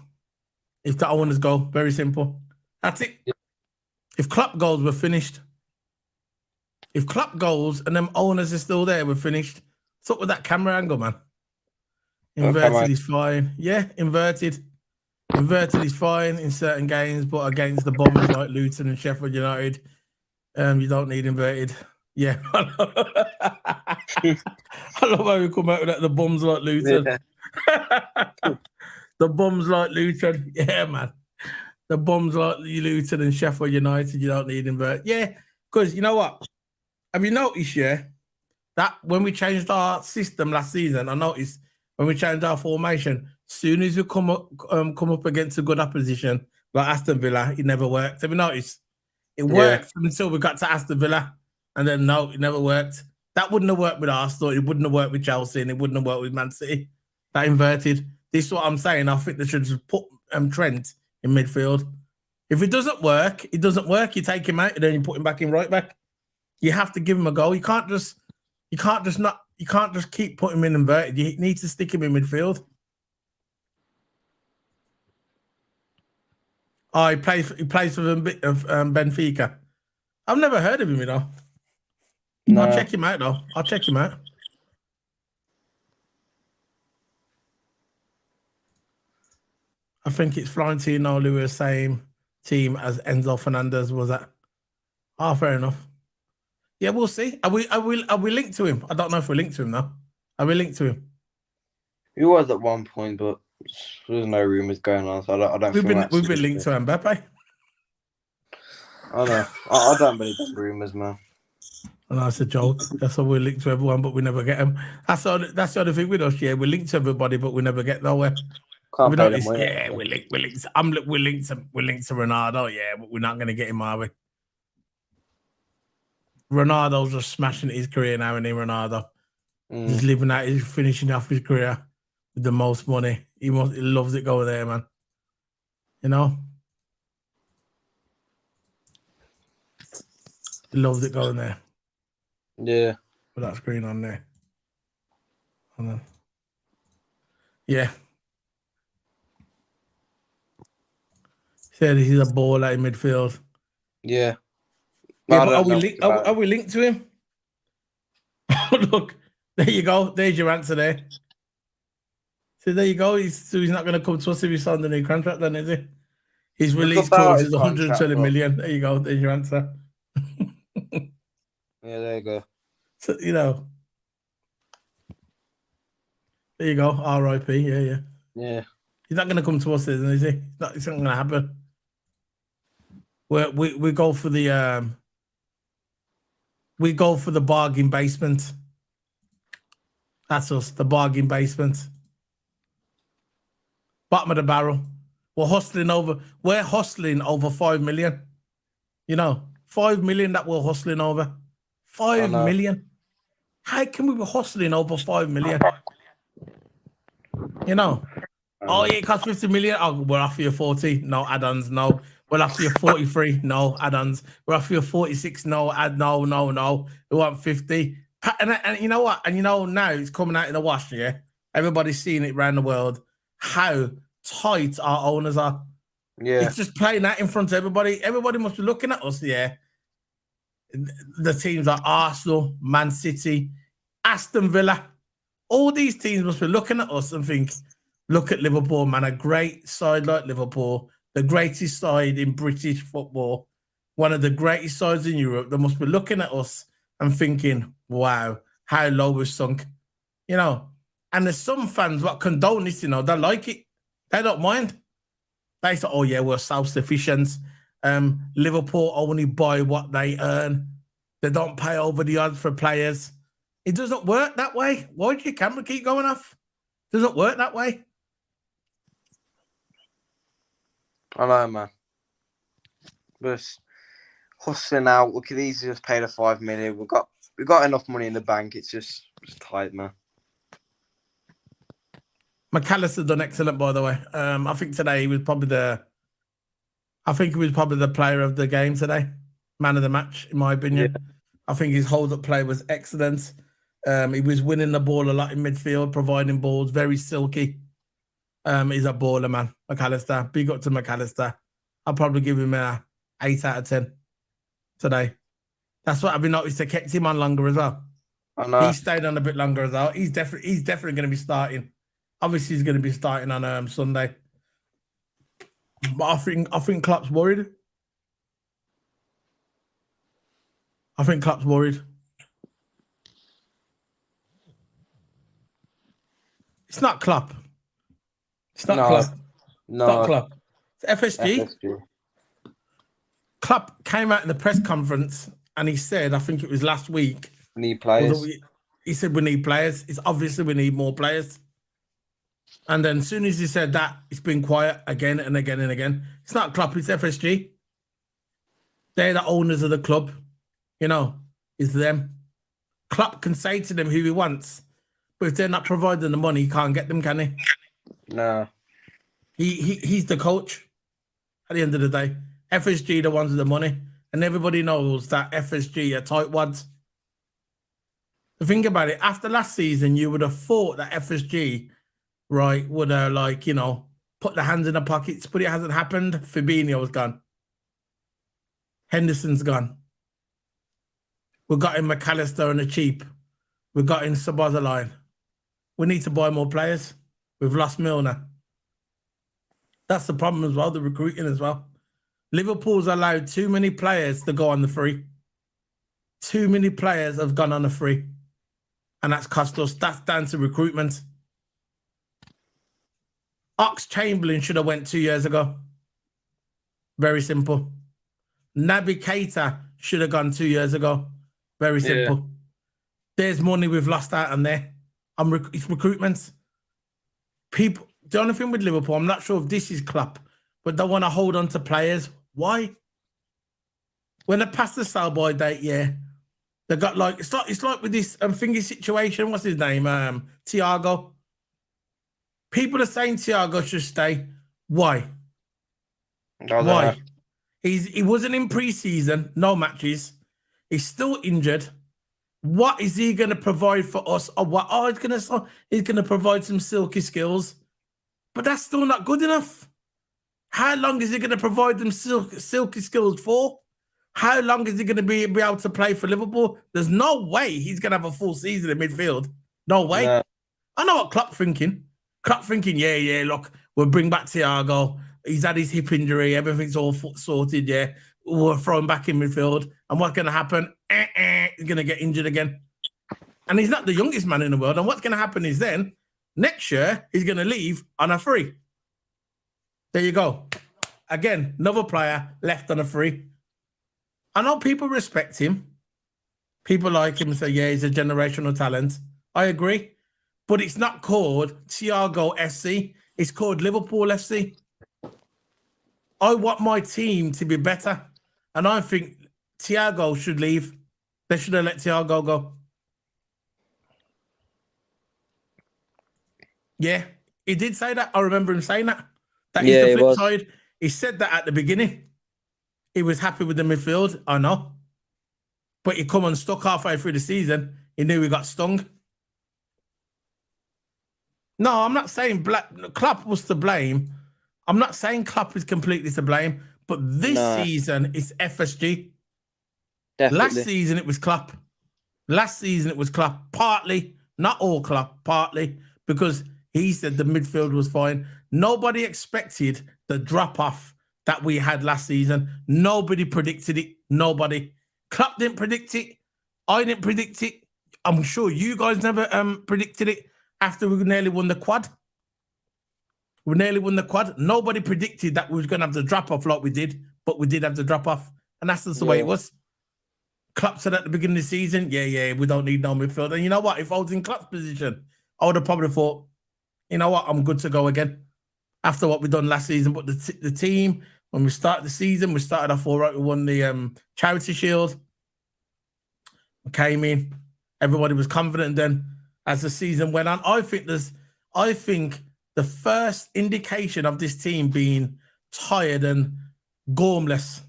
is the owners go. Very simple. That's it. Yeah. If Klopp goes, we're finished. If Klopp goes and them owners are still there, we're finished. What's up with that camera angle, man? Inverted is fine. Yeah, inverted. Inverted is fine in certain games, but against the bombs like Luton and Sheffield United, you don't need inverted. Yeah. I love how we come out with that. The bombs like Luton. Yeah. The bombs like Luton. Yeah, man. The bombs like Luton and Sheffield United, you don't need inverted. Yeah, because you know what? Have you noticed, yeah, that when we changed our system last season, I noticed when we changed our formation, soon as we come up against a good opposition, like Aston Villa, it never worked. Have you noticed? It worked until we got to Aston Villa, and then no, it never worked. That wouldn't have worked with Arsenal. It wouldn't have worked with Chelsea, and it wouldn't have worked with Man City. That inverted. This is what I'm saying. I think they should just put Trent in midfield. If it doesn't work, it doesn't work. You take him out, and then you put him back in right back. You have to give him a goal. You can't just keep putting him in inverted. You need to stick him in midfield. Oh, he plays for Benfica. I've never heard of him, you know. No. I'll check him out, though. I'll check him out. I think it's Florentino Lewis, same team as Enzo Fernandez was at. Oh, fair enough. Yeah, we'll see. Are we linked to him? I don't know if we're linked to him now. Are we linked to him? He was at one point, but there's no rumours going on, so I don't. We've been linked to Mbappe. I know. I don't believe in rumours, man. I know it's a joke. That's why we're linked to everyone, but we never get them. That's the other thing with us. Yeah, we're linked to everybody, but we never get nowhere. Can't pay them we're linked. We're linked to Ronaldo. Yeah, but we're not going to get him, are we? Ronaldo's just smashing his career now, and Ronaldo. He's living out. He's finishing off his career with the most money. He loves it going there, man. You know, he loves it going there. Yeah, put that screen on there. Yeah. Said he's a baller in midfield. Yeah. Yeah, but are we linked to him? Look, there you go. There's your answer there. So there you go. He's not going to come to us if he signed a new contract, then, is he? His release clause is 120 million. There you go. There's your answer. Yeah, there you go. So, you know. There you go. R.I.P. Yeah. Yeah. He's not going to come to us, is he? It's not going to happen. We go for the bargain basement. That's us, the bargain basement. Bottom of the barrel. We're hustling over 5 million. You know, 5 million that we're hustling over. 5 million. How can we be hustling over 5 million? You know. Oh, yeah, it costs 50 million. Oh, we're after you 40. No add-ons, no. We're after you 43. No add-ons. We're after you 46. No. We want 50. And you know what? And you know now it's coming out in the wash, yeah? Everybody's seeing it around the world. How tight our owners are. Yeah. It's just playing that in front of everybody. Everybody must be looking at us, yeah. The teams like Arsenal, Man City, Aston Villa, all these teams must be looking at us and think, look at Liverpool, man, a great side like Liverpool, the greatest side in British football, one of the greatest sides in Europe. They must be looking at us and thinking, wow, how low we've sunk, you know. And there's some fans what condone this, you know, they like it. They don't mind. They say, oh, yeah, we're self-sufficient. Liverpool only buy what they earn. They don't pay over the odds for players. It doesn't work that way. Why do your camera keep going off? It doesn't work that way. I know, man. But hustling out. Look at these. Just paid a 5 million. We've got enough money in the bank. It's just tight, man. McAllister's done excellent, by the way. I think today he was probably the player of the game today, man of the match, in my opinion. Yeah. I think his hold-up play was excellent. He was winning the ball a lot in midfield, providing balls, very silky. He's a baller, man. McAllister. Big up to McAllister. I'll probably give him a 8 out of 10 today. That's what I've been noticed. They kept him on longer as well. I know. He stayed on a bit longer as well. He's definitely going to be starting. Obviously, he's going to be starting on Sunday. But I think Klopp's worried. It's not Klopp. It's not Klopp. No. It's not Klopp. It's FSG. Klopp came out in the press conference and he said, I think it was last week, we need players. He said we need players. It's obviously we need more players. And then as soon as he said that, it's been quiet again and again and again. It's not Klopp, it's FSG. They're the owners of the club. You know, it's them. Klopp can say to them who he wants, but if they're not providing the money, he can't get them, can he? No. He's the coach at the end of the day. FSG the ones with the money. And everybody knows that FSG are tight wads. The thing about it, after last season, you would have thought that FSG, right, would have, like, you know, put their hands in their pockets, but it hasn't happened. Fabinho's gone. Henderson's gone. We've got in McAllister on the cheap. We've got in Szoboszlai. We need to buy more players. We've lost Milner. That's the problem as well, the recruiting as well. Liverpool's allowed too many players to go on the free. Too many players have gone on the free. And that's cost us. That's down to recruitment. Ox-Chamberlain should have went 2 years ago. Very simple. Naby Keita should have gone 2 years ago. Very simple. Yeah. There's money we've lost out on there. It's recruitment. People, the only thing with Liverpool, I'm not sure if this is Klopp, but they want to hold on to players. Why? When they pass the sell-by date, yeah, they got like it's like with this thingy situation. What's his name? Thiago. People are saying Thiago should stay. Why? Why? He wasn't in pre-season, no matches. He's still injured. What is he going to provide for us? Or what? Oh, he's going to provide some silky skills. But that's still not good enough. How long is he going to provide them silky skills for? How long is he going to be able to play for Liverpool? There's no way he's going to have a full season in midfield. No way. No. I know what Klopp thinking. Klopp thinking, yeah, look, we'll bring back Thiago. He's had his hip injury. Everything's all sorted, yeah. We'll throw him back in midfield. And what's going to happen? He's going to get injured again. And he's not the youngest man in the world. And what's going to happen is then, next year, he's going to leave on a free. There you go. Again, another player left on a free. I know people respect him. People like him and say, yeah, he's a generational talent. I agree. But it's not called Thiago FC. It's called Liverpool FC. I want my team to be better. And I think Thiago should leave. They should have let Thiago go. Yeah, he did say that. I remember him saying that. That is the flip side. He said that at the beginning. He was happy with the midfield. I know. But he come unstuck halfway through the season. He knew he got stung. No, I'm not saying Klopp was to blame. I'm not saying Klopp is completely to blame, but this season it's FSG. Definitely. Last season it was Klopp. Last season it was Klopp, partly, not all Klopp, partly, because he said the midfield was fine. Nobody expected the drop-off that we had last season. Nobody predicted it. Nobody. Klopp didn't predict it. I didn't predict it. I'm sure you guys never predicted it after we nearly won the quad. We nearly won the quad. Nobody predicted that we was going to have the drop-off like we did, but we did have the drop-off. And that's just the way it was. Klopp said at the beginning of the season, yeah, we don't need no midfield. And you know what? If I was in Klopp's position, I would have probably thought, you know what? I'm good to go again after what we've done last season. But the team, when we started the season, we started off all right. We won the Charity Shield. We came in. Everybody was confident then as the season went on. I think the first indication of this team being tired and gormless,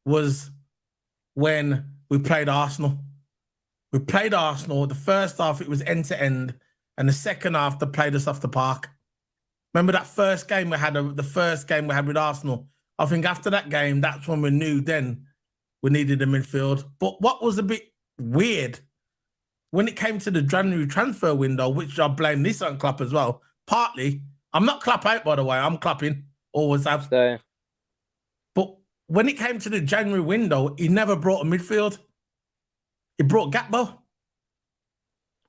was when we played Arsenal. We played Arsenal. The first half, it was end to end. And the second half, they played us off the park. Remember that first game we had, with Arsenal? I think after that game, that's when we knew then we needed a midfield. But what was a bit weird, when it came to the January transfer window, which I blame this on Klopp as well, partly, I'm not Klopp out, by the way. I'm clapping. Always have. So, but when it came to the January window, he never brought a midfield. He brought Gakpo,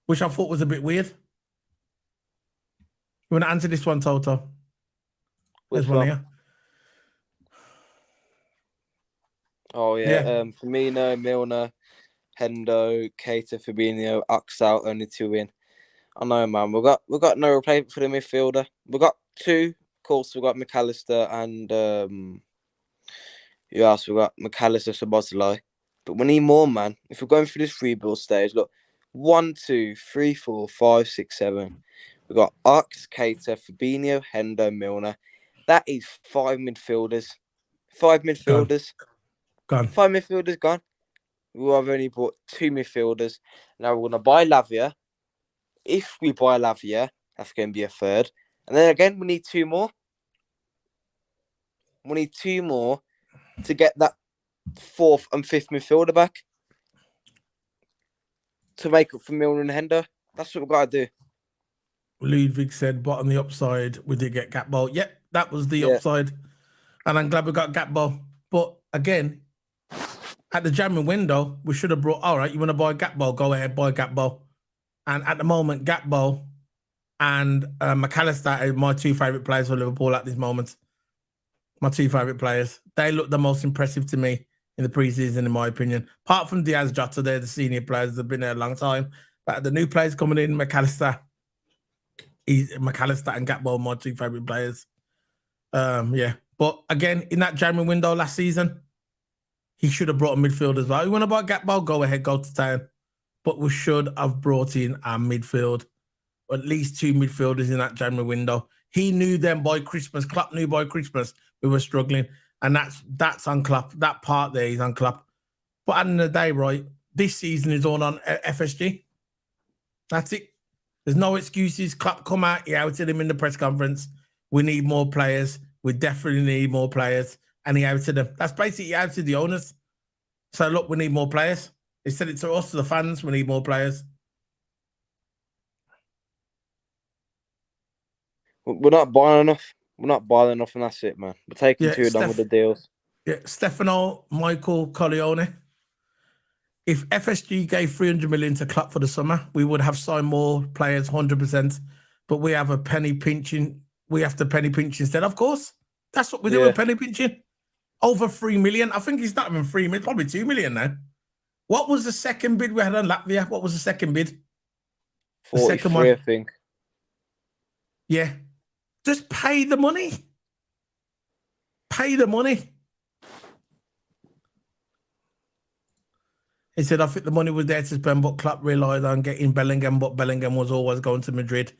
which I thought was a bit weird. You want to answer this one, Toto? Which one here. Oh, yeah. Firmino, Milner, Hendo, Keita, Fabinho, Axel, only 2 in. I know, man. We've got no replacement for the midfielder. We've got 2. Of course, we've got McAllister and... who else? We've got McAllister, Szoboszlai. But we need more, man. If we're going through this rebuild stage, look, 1, 2, 3, 4, 5, 6, 7. We've got Ox, Keita, Fabinho, Hendo, Milner. That is 5 midfielders. 5 midfielders. Gone. 5 midfielders gone. We have only bought 2 midfielders. Now we're going to buy Lavia. If we buy Lavia, that's going to be a 3rd. And then again, we need 2 more. We need 2 more to get that 4th and 5th midfielder back to make up for Milner and Hendo. That's what we've got to do. Ludwig said, but on the upside, we did get Gakpo. Yep, that was the upside. And I'm glad we got Gakpo. But again, at the January window, we should have brought, all right, you want to buy Gakpo? Go ahead, buy Gakpo. And at the moment, Gakpo and McAllister are my 2 favourite players for Liverpool at this moment. My 2 favourite players. They look the most impressive to me in the preseason, in my opinion. Apart from Diaz, Jota, they're the senior players that have been there a long time. But the new players coming in, McAllister and Gakpo are my 2 favourite players. But again, in that January window last season, he should have brought a midfield as well. You want to buy Gakpo? Go ahead, go to town. But we should have brought in our midfield. Or at least 2 midfielders in that January window. He knew them by Christmas. Klopp knew by Christmas we were struggling. And that's on Klopp. That part there is on Klopp. But at the end of the day, right, this season is all on FSG. That's it. There's no excuses. Klopp come out, he outed him in the press conference. We need more players. We definitely need more players. And he outed them. That's basically, he outed the owners. So look, we need more players. He said it to us, to the fans, we need more players. We're not buying enough. We're not buying enough, and that's it, man. We're taking too long with the deals. Yeah, Stefano Michael Corleone. If FSG gave 300 million to Klopp for the summer, we would have signed more players, 100%. But we have a penny pinching. We have to penny pinch instead, of course. That's what we do with penny pinching. Over 3 million. I think it's not even 3 million, probably 2 million now. What was the second bid we had on Latvia? What was the second bid? 43, the second one, I think. Yeah. Just pay the money. Pay the money. He said, I think the money was there to spend, but Klopp relied on getting Bellingham, but Bellingham was always going to Madrid.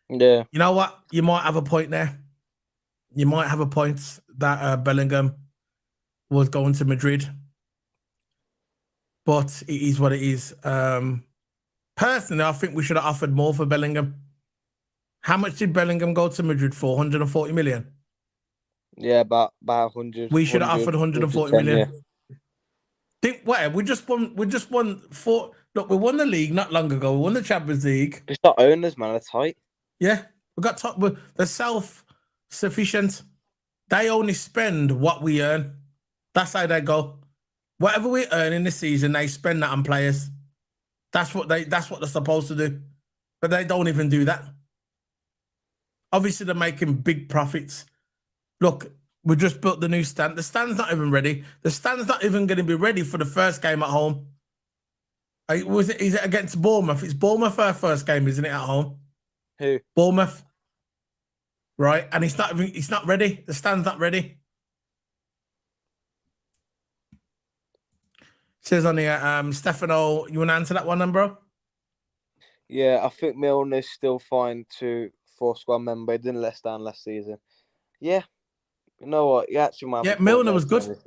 Yeah. You know what? You might have a point there. You might have a point that Bellingham was going to Madrid. But it is what it is. Personally, I think we should have offered more for Bellingham. How much did Bellingham go to Madrid for? 140 million. Yeah, about 100. We should have offered 140 million. Yeah. Think what? We just won four. Look, we won the league not long ago. We won the Champions League. It's not owners, man. It's tight. Yeah, we got top. They're self-sufficient. They only spend what we earn. That's how they go. Whatever we earn in the season, they spend that on players. That's what they're supposed to do. But they don't even do that. Obviously, they're making big profits. Look, we just built the new stand. The stand's not even ready. The stand's not even going to be ready for the first game at home. Is it against Bournemouth? It's Bournemouth our first game, isn't it, at home? Who? Bournemouth. Right, and it's not ready. The stand's not ready. Says on here, Stefano, you want to answer that one then, bro? Yeah, I think Milner's still fine to 4 squad member. He didn't let us down last season. Yeah. You know what? He actually might. Yeah, Milner was good.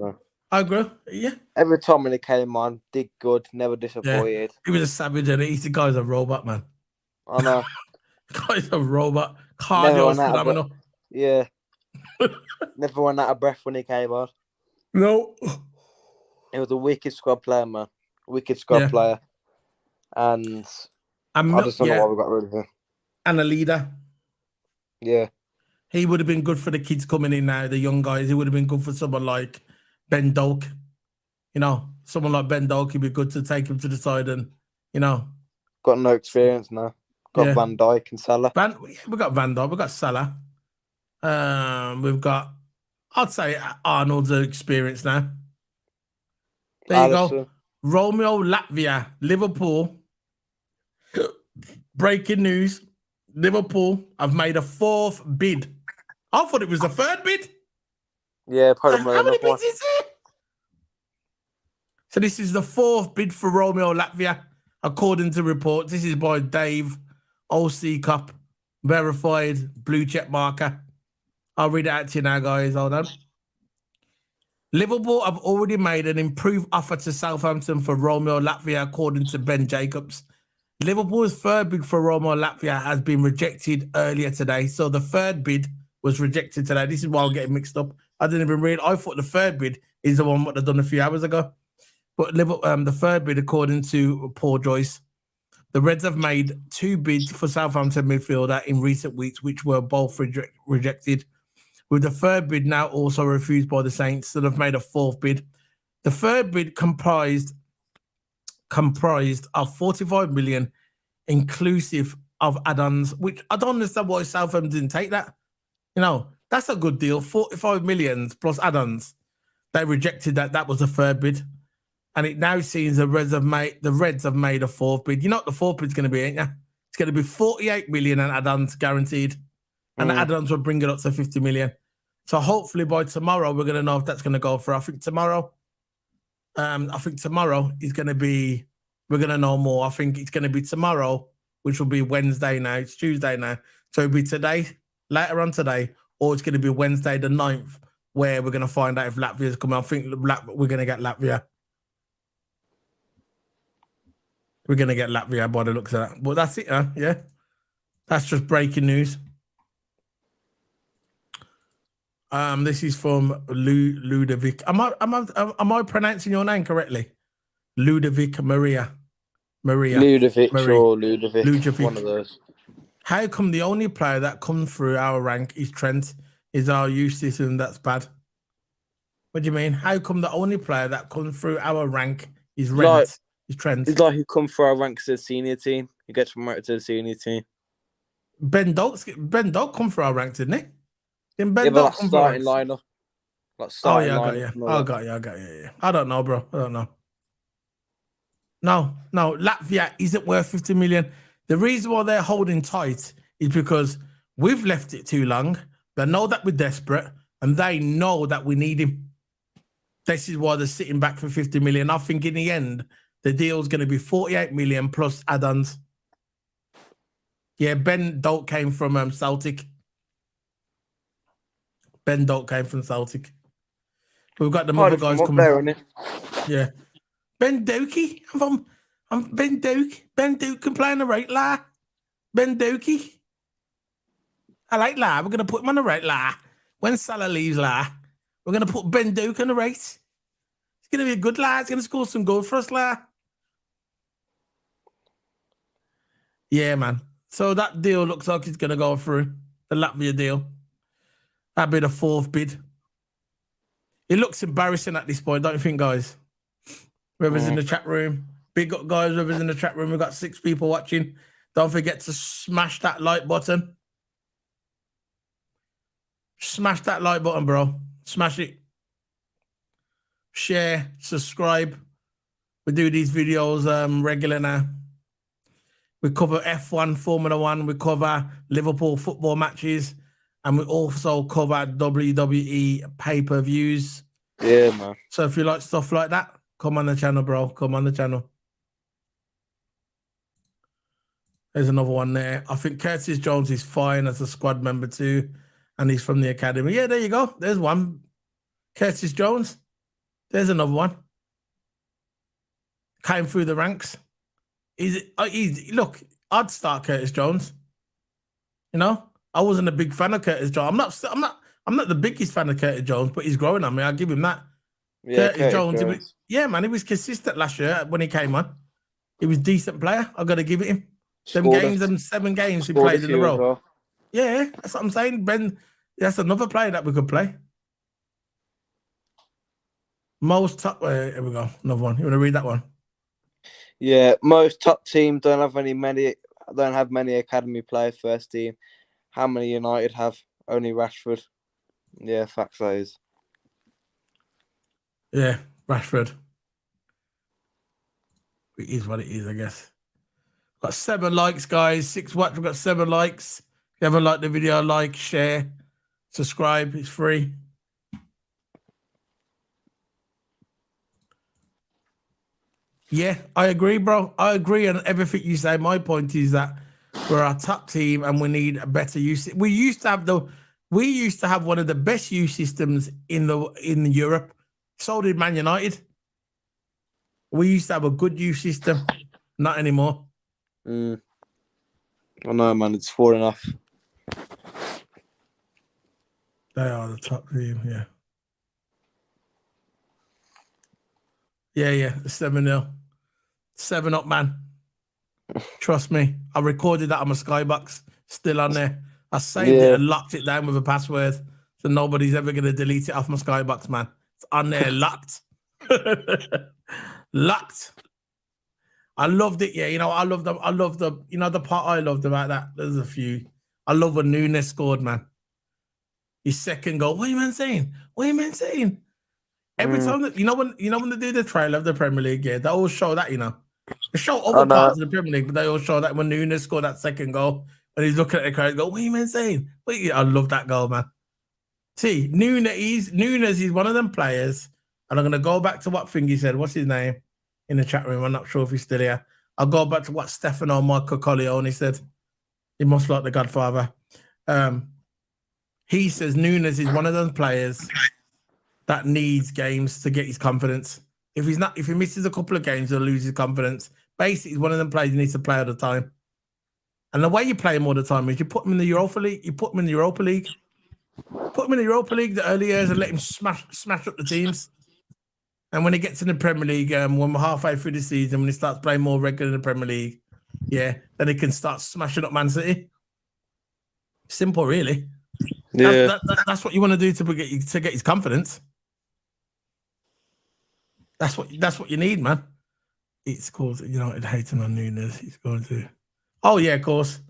I agree. Yeah. Every time when he came on, did good, never disappointed. Yeah. He was a savage, and he's the guy's a robot, man. I know. Guy's a robot. Cardio's phenomenal. Yeah. Never went out of breath when he came on. No. He was a wicked squad player, man. Wicked squad player. And I just don't know why we got rid of him. And a leader. Yeah. He would have been good for the kids coming in now, the young guys. He would have been good for someone like Ben Doak. You know, someone like Ben Doak would be good to take him to the side and, you know. Got no experience now. Got Van Dijk and Salah. We got Van Dijk. We got Salah. We've got, I'd say Arnold's experience now. There you go. Romeo Lavia, Liverpool. Breaking news. Liverpool have made a 4th bid. I thought it was the 3rd bid. Yeah, probably. How many bids is it? So this is the 4th bid for Romeo Lavia, according to reports. This is by Dave OC Cup, verified blue check marker. I'll read it out to you now, guys. Hold on. Liverpool have already made an improved offer to Southampton for Romeo Lavia, according to Ben Jacobs. Liverpool's 3rd bid for Romeo Lavia has been rejected earlier today. So the 3rd bid was rejected today. This is why I'm getting mixed up. I didn't even read. I thought the 3rd bid is the one what they've done a few hours ago. But the 3rd bid, according to Paul Joyce, the Reds have made 2 bids for Southampton midfielder in recent weeks, which were both rejected. With the 3rd bid now also refused by the Saints, so they've made a 4th bid. The 3rd bid comprised of 45 million, inclusive of add-ons, which I don't understand why Southampton didn't take that. You know, that's a good deal. 45 million plus add-ons. They rejected that. That was the 3rd bid. And it now seems the Reds have made a 4th bid. You know what the 4th bid's going to be, ain't you? It's going to be 48 million and add-ons guaranteed. And the add-ons will bring it up to 50 million. So hopefully by tomorrow, we're going to know if that's going to go for. I think tomorrow is going to be, we're going to know more. I think it's going to be tomorrow, which will be Wednesday now. It's Tuesday now. So it'll be today, later on today, or it's going to be Wednesday the 9th, where we're going to find out if Latvia's coming. I think we're going to get Latvia. We're going to get Latvia by the looks of that. But that's it, huh? Yeah. That's just breaking news. This is from Ludovic. Am I pronouncing your name correctly? Ludovic Maria. Ludovic or Ludovic. One of those. How come the only player that comes through our rank is Trent? Is our youth system that's bad? What do you mean? How come the only player that comes through our rank is Trent? It's like who come through our ranks to the senior team. He gets promoted to the senior team. Ben Doak come through our ranks, didn't he? Didn't Ben Doak come starting lineup. I got you. Yeah. I don't know, bro. I don't know. No, Latvia isn't worth 50 million. The reason why they're holding tight is because we've left it too long. They know that we're desperate and they know that we need him. This is why they're sitting back for 50 million. I think in the end, the deal's going to be 48 million plus add-ons. Yeah, Ben Doak came from Celtic. Ben Doak came from Celtic. We've got the other guys coming. There, yeah. Ben Dokey. I'm Ben Doak. Ben Doak can play on the right, la. Ben Dokey. I like La. We're going to put him on the right, La. When Salah leaves, La, we're going to put Ben Duke on the right. He's going to be a good lad. He's going to score some goals for us, La. Yeah, man. So that deal looks like it's going to go through. The Lavia deal. That'd be the 4th bid. It looks embarrassing at this point, don't you think, guys? Whoever's in the chat room. Big up, guys. Whoever's in the chat room. We've got 6 people watching. Don't forget to smash that like button. Smash that like button, bro. Smash it. Share, subscribe. We do these videos regular now. We cover F1, Formula 1. We cover Liverpool football matches. And we also cover WWE pay-per-views. Yeah, man. So if you like stuff like that, come on the channel, bro. Come on the channel. There's another one there. I think Curtis Jones is fine as a squad member too. And he's from the academy. Yeah, there you go. There's one. Curtis Jones. There's another one. Came through the ranks. Look, I'd start Curtis Jones. You know, I wasn't a big fan of Curtis Jones. I'm not the biggest fan of Curtis Jones, but he's growing on me. I'll give him that. Yeah, Curtis Jones. Yeah, man, he was consistent last year when he came on. He was a decent player. I got to give it him. Them 7 games he played in a row. Well. Yeah, that's what I'm saying. Ben, that's another player that we could play. Most top. Here we go. Another one. You want to read that one? Yeah, most top team don't have many academy players first team. How many United have? Only Rashford. Yeah, facts that is. Yeah, Rashford. It is what it is, I guess. Got 7 likes, guys. 6 watch. We've got 7 likes. If you ever like the video, like, share, subscribe. It's free. Yeah, I agree, bro. I agree on everything you say. My point is that we're our top team and we need a better use. We used to have one of the best youth systems in Europe. So did Man United. We used to have a good youth system. Not anymore. I know, man. It's 4.5. They are the top team, yeah. Yeah. 7-0. 7 up, man. Trust me. I recorded that on my Skybox. Still on there. I saved it and locked it down with a password. So nobody's ever going to delete it off my Skybox, man. It's on there, locked. Locked. I loved it, yeah. You know, I love the part I loved about that. There's a few. I love when Nunes scored, man. His second goal. What are you man saying? Every time that you know when they do the trailer of the Premier League, yeah, they always show that, you know. They show other parts of the Premier League, but they always show that when Nunes scored that second goal and he's looking at the crowd, go, what are you man saying? I love that goal, man. See, Nunes is one of them players, and I'm gonna go back to what Thingy said. What's his name in the chat room? I'm not sure if he's still here. I'll go back to what Stefano Michael Corleone said. He must like the Godfather. He says Nunes is one of those players that needs games to get his confidence. If he misses a couple of games, he'll lose his confidence. Basically, he's one of them players who needs to play all the time. And the way you play him all the time is you put him in the Europa League. Put him in the Europa League the early years and let him smash up the teams. And when he gets in the Premier League, when we're halfway through the season, when he starts playing more regular in the Premier League, yeah, then he can start smashing up Man City. Simple, really. Yeah, that's what you want to do to get his confidence. That's what you need, man. It's called United hating on Nunes. He's going to. Oh yeah, of course.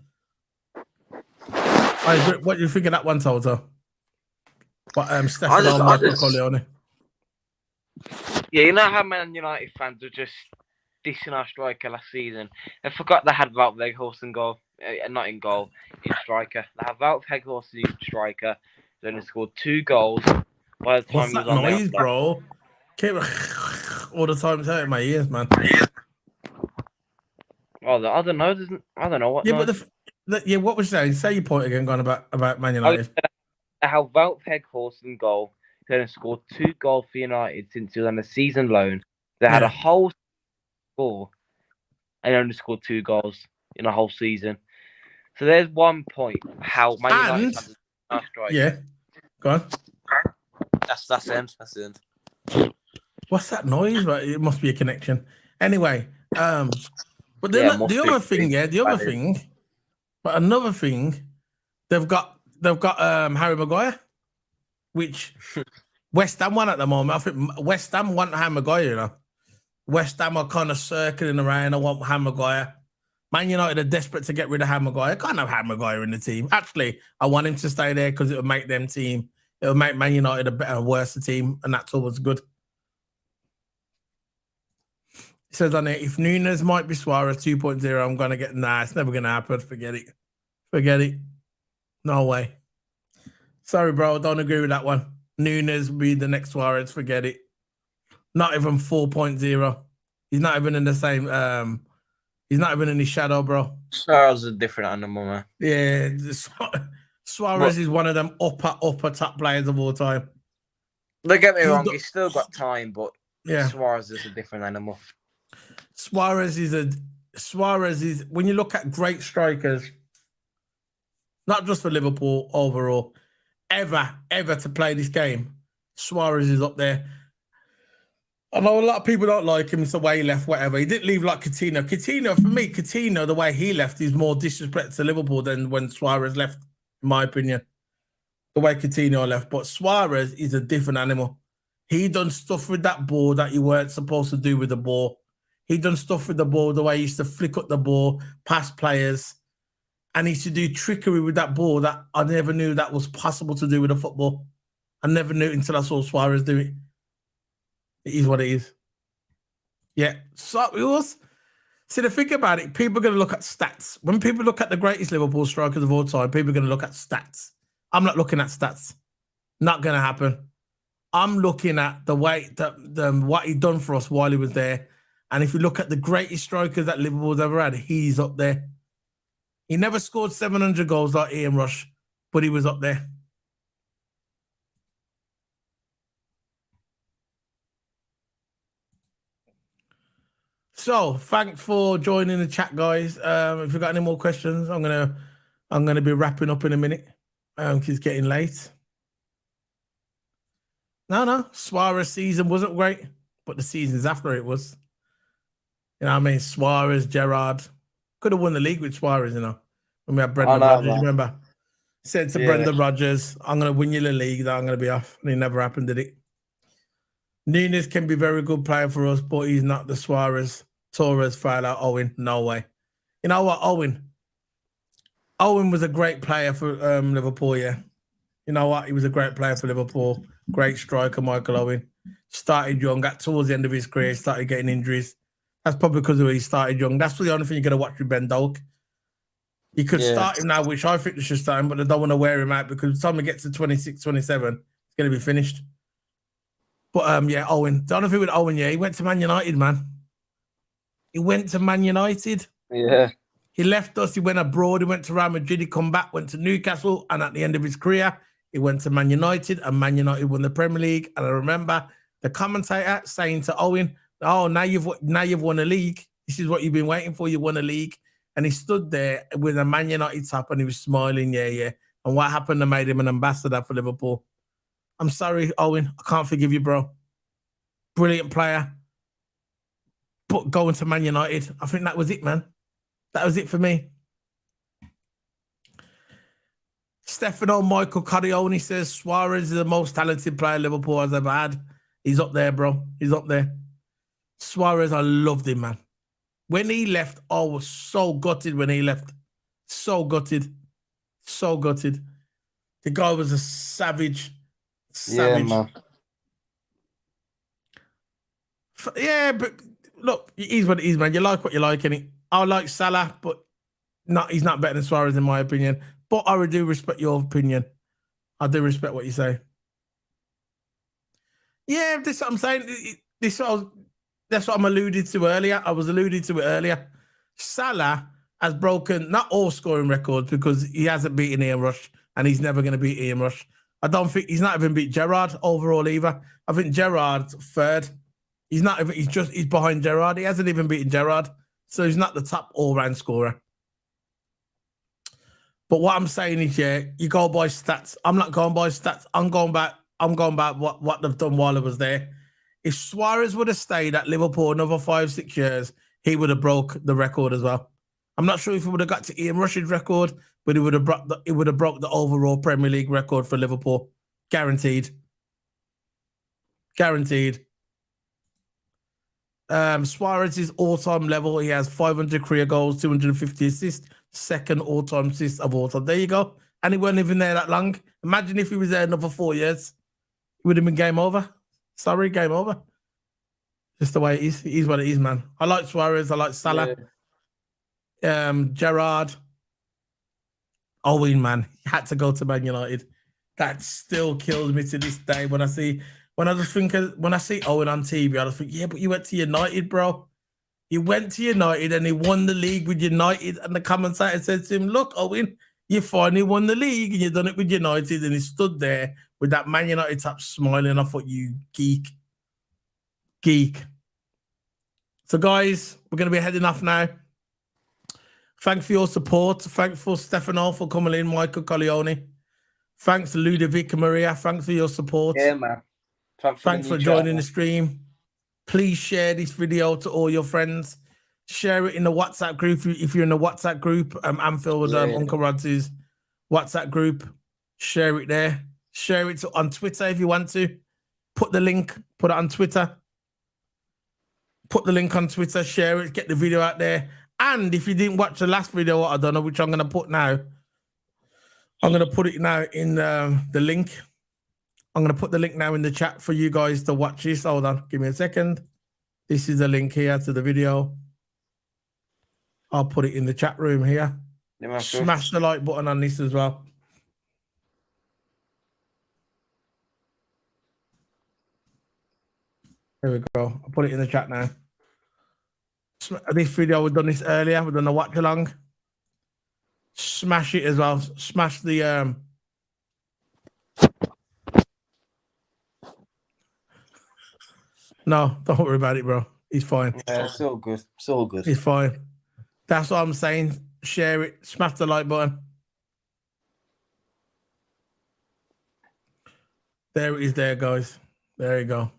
What do you think of that one, Toto? What Stefano Michael Corleone? Yeah, you know how Man United fans were just dissing our striker last season. I forgot they had Wout Weghorst in goal, not in goal, in striker. They have Wout Weghorst in striker. They only scored 2 goals. By the time What's that noise, bro? All the time, it's hurting my ears, man. Oh, I don't know. I don't know what. Yeah, but what was you saying? Say your point again, going about Man United. I have Wout Weghorst in goal. They only scored 2 goals for United since he was on a season loan. They had a whole score and only scored 2 goals in a whole season. So there's one point how Man United And fans are striker. yeah, go on. That's the end. That's the end. What's that noise? Right, it must be a connection. Anyway, but Yeah, the other thing, but another thing, they've got Harry Maguire, which West Ham won at the moment. I think West Ham want Harry Maguire. You know, West Ham are kind of circling around. I want Harry Maguire. Man United are desperate to get rid of Harry Maguire. Can't have Harry Maguire in the team. Actually, I want him to stay there because it would make them team. It would make Man United a better, worse team, and that's always good. It says on it, if Nunes might be Suarez 2.0, I'm gonna get it's never gonna happen. Forget it. Forget it. No way. Sorry, bro. Don't agree with that one. Nunes be the next Suarez. Forget it. Not even 4.0. He's not even in the same. He's not even in his shadow, bro. Suarez is a different animal, man. Yeah, Suarez is one of them upper top players of all time. Don't get me wrong. He's still got time, but yeah, Suarez is a different animal. Suarez is when you look at great strikers, not just for Liverpool overall, ever to play this game, Suarez is up there. I know a lot of people don't like him. It's the way he left, whatever. He didn't leave like Coutinho. For me, the way he left is more disrespect to Liverpool than when Suarez left, in my opinion. The way Coutinho left. But Suarez is a different animal. He done stuff with that ball that you weren't supposed to do with the ball. He done stuff with the ball the way he used to flick up the ball, past players. And he used to do trickery with that ball that I never knew that was possible to do with a football. I never knew until I saw Suarez do it. It is what it is. Yeah. So it was. See, the thing about it, people are going to look at stats. When people look at the greatest Liverpool strikers of all time, people are going to look at stats. I'm not looking at stats. Not going to happen. I'm looking at the way that what he done for us while he was there. And if you look at the greatest strikers that Liverpool's ever had, he's up there. He never scored 700 goals like Ian Rush, but he was up there. So, thanks for joining the chat, guys. If you've got any more questions, I'm gonna be wrapping up in a minute. It's getting late. No, Suarez season wasn't great, but the seasons after it was. You know what I mean? Suarez, Gerrard. Could have won the league with Suarez, you know. When we had Brendan Rodgers, remember? Said to Brendan Rodgers, I'm going to win you the league, that I'm going to be off. And it never happened, did it? Nunes can be a very good player for us, but he's not the Suarez, Torres, Fowler, Owen. No way. You know what, Owen? Owen was a great player for Liverpool, yeah. You know what? He was a great player for Liverpool. Great striker, Michael Owen. Started young, got towards the end of his career, started getting injuries. That's probably because he started young. That's the only thing you're going to watch with Ben Doak. You could start him now, which I think they should start him, but they don't want to wear him out because by the time he gets to 26, 27, it's going to be finished. But, yeah, Owen. The only thing with Owen, he went to Man United, man. He went to Man United. Yeah. He left us. He went abroad. He went to Real Madrid. He come back, went to Newcastle. And at the end of his career, he went to Man United. And Man United won the Premier League. And I remember the commentator saying to Owen, oh, now you've won a league. This is what you've been waiting for. You won a league. And he stood there with a Man United top and he was smiling. Yeah. And what happened? They made him an ambassador for Liverpool. I'm sorry, Owen. I can't forgive you, bro. Brilliant player. But going to Man United, I think that was it, man. That was it for me. Stefano Michael Carioni says Suarez is the most talented player Liverpool has ever had. He's up there, bro. He's up there. Suarez, I loved him, man. When he left, I was so gutted when he left. So gutted. So gutted. The guy was a savage. Savage. Yeah, man. Yeah, but look, it is what it is, man. You like what you like, innit? I like Salah, but he's not better than Suarez in my opinion. But I do respect your opinion. I do respect what you say. Yeah, this is what I'm saying. That's what I'm alluded to earlier. I was alluded to it earlier. Salah has broken not all scoring records because he hasn't beaten Ian Rush and he's never going to beat Ian Rush. I don't think he's not even beat Gerrard overall either. I think Gerrard's third. He's behind Gerrard. He hasn't even beaten Gerrard. So he's not the top all-round scorer. But what I'm saying is, yeah, you go by stats. I'm not going by stats. I'm going back what they've done while I was there. If Suarez would have stayed at Liverpool another 5-6 years, he would have broke the record as well. I'm not sure if he would have got to Ian Rush's record, but it would have broke the overall Premier League record for Liverpool. Guaranteed. Guaranteed. Suarez's all-time level, he has 500 career goals, 250 assists, second all-time assist of all time. There you go. And he weren't even there that long. Imagine if he was there another 4 years. It would have been game over. Sorry, game over. Just the way it is. It is what it is, man. I like Suarez. I like Salah. Yeah. Gerrard. Owen, man. He had to go to Man United. That still kills me to this day when I see Owen on TV, I just think, yeah, but you went to United, bro. You went to United and he won the league with United. And the commentator said to him, look, Owen, you finally won the league and you done it with United. And he stood there with that Man United top smiling. I thought, you geek. Geek. So, guys, we're going to be heading off now. Thanks for your support. Thanks for Stefano for coming in, Michael Corleone. Thanks, Ludovic Maria. Thanks for your support. Yeah, man. Thanks for joining the stream. Please share this video to all your friends. Share it in the WhatsApp group if you're in the WhatsApp group. Anfield, Uncle Rod's WhatsApp group. Share it there. Share it on Twitter if you want to. Put the link. Put it on Twitter. Put the link on Twitter. Share it. Get the video out there. And if you didn't watch the last video, I don't know which I'm going to put now. I'm going to put it now in the link. I'm going to put the link now in the chat for you guys to watch this. Hold on. Give me a second. This is the link here to the video. I'll put it in the chat room here. Yeah, smash the like button on this as well. There we go. I'll put it in the chat now. This video, we've done this earlier. We've done a watch along. Smash it as well. Smash the No, don't worry about it, bro. He's fine. Yeah, it's all good. It's all good. He's fine. That's what I'm saying. Share it. Smash the like button. There it is there, guys. There you go.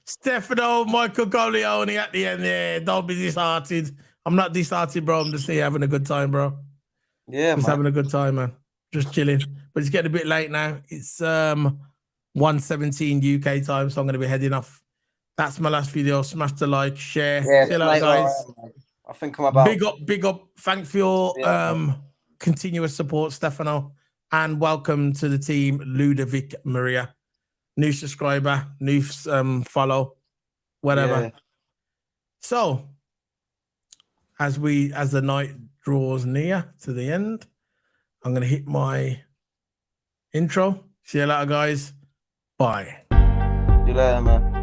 Stefano, Michael Corleone at the end there. Don't be disheartened. I'm not disheartened, bro. I'm just here having a good time, bro. Yeah, just having a good time, man. Just chilling. But it's getting a bit late now. It's 1:17 UK time, so I'm going to be heading off. That's my last video. Smash the like, share. Yeah, see you later, guys. I think I'm about. Big up. Thanks for your continuous support, Stefano. And welcome to the team, Ludovic Maria. New subscriber, new follow, whatever. Yeah. So, as the night draws near to the end, I'm going to hit my intro. See you later, guys. Bye. See you later, man.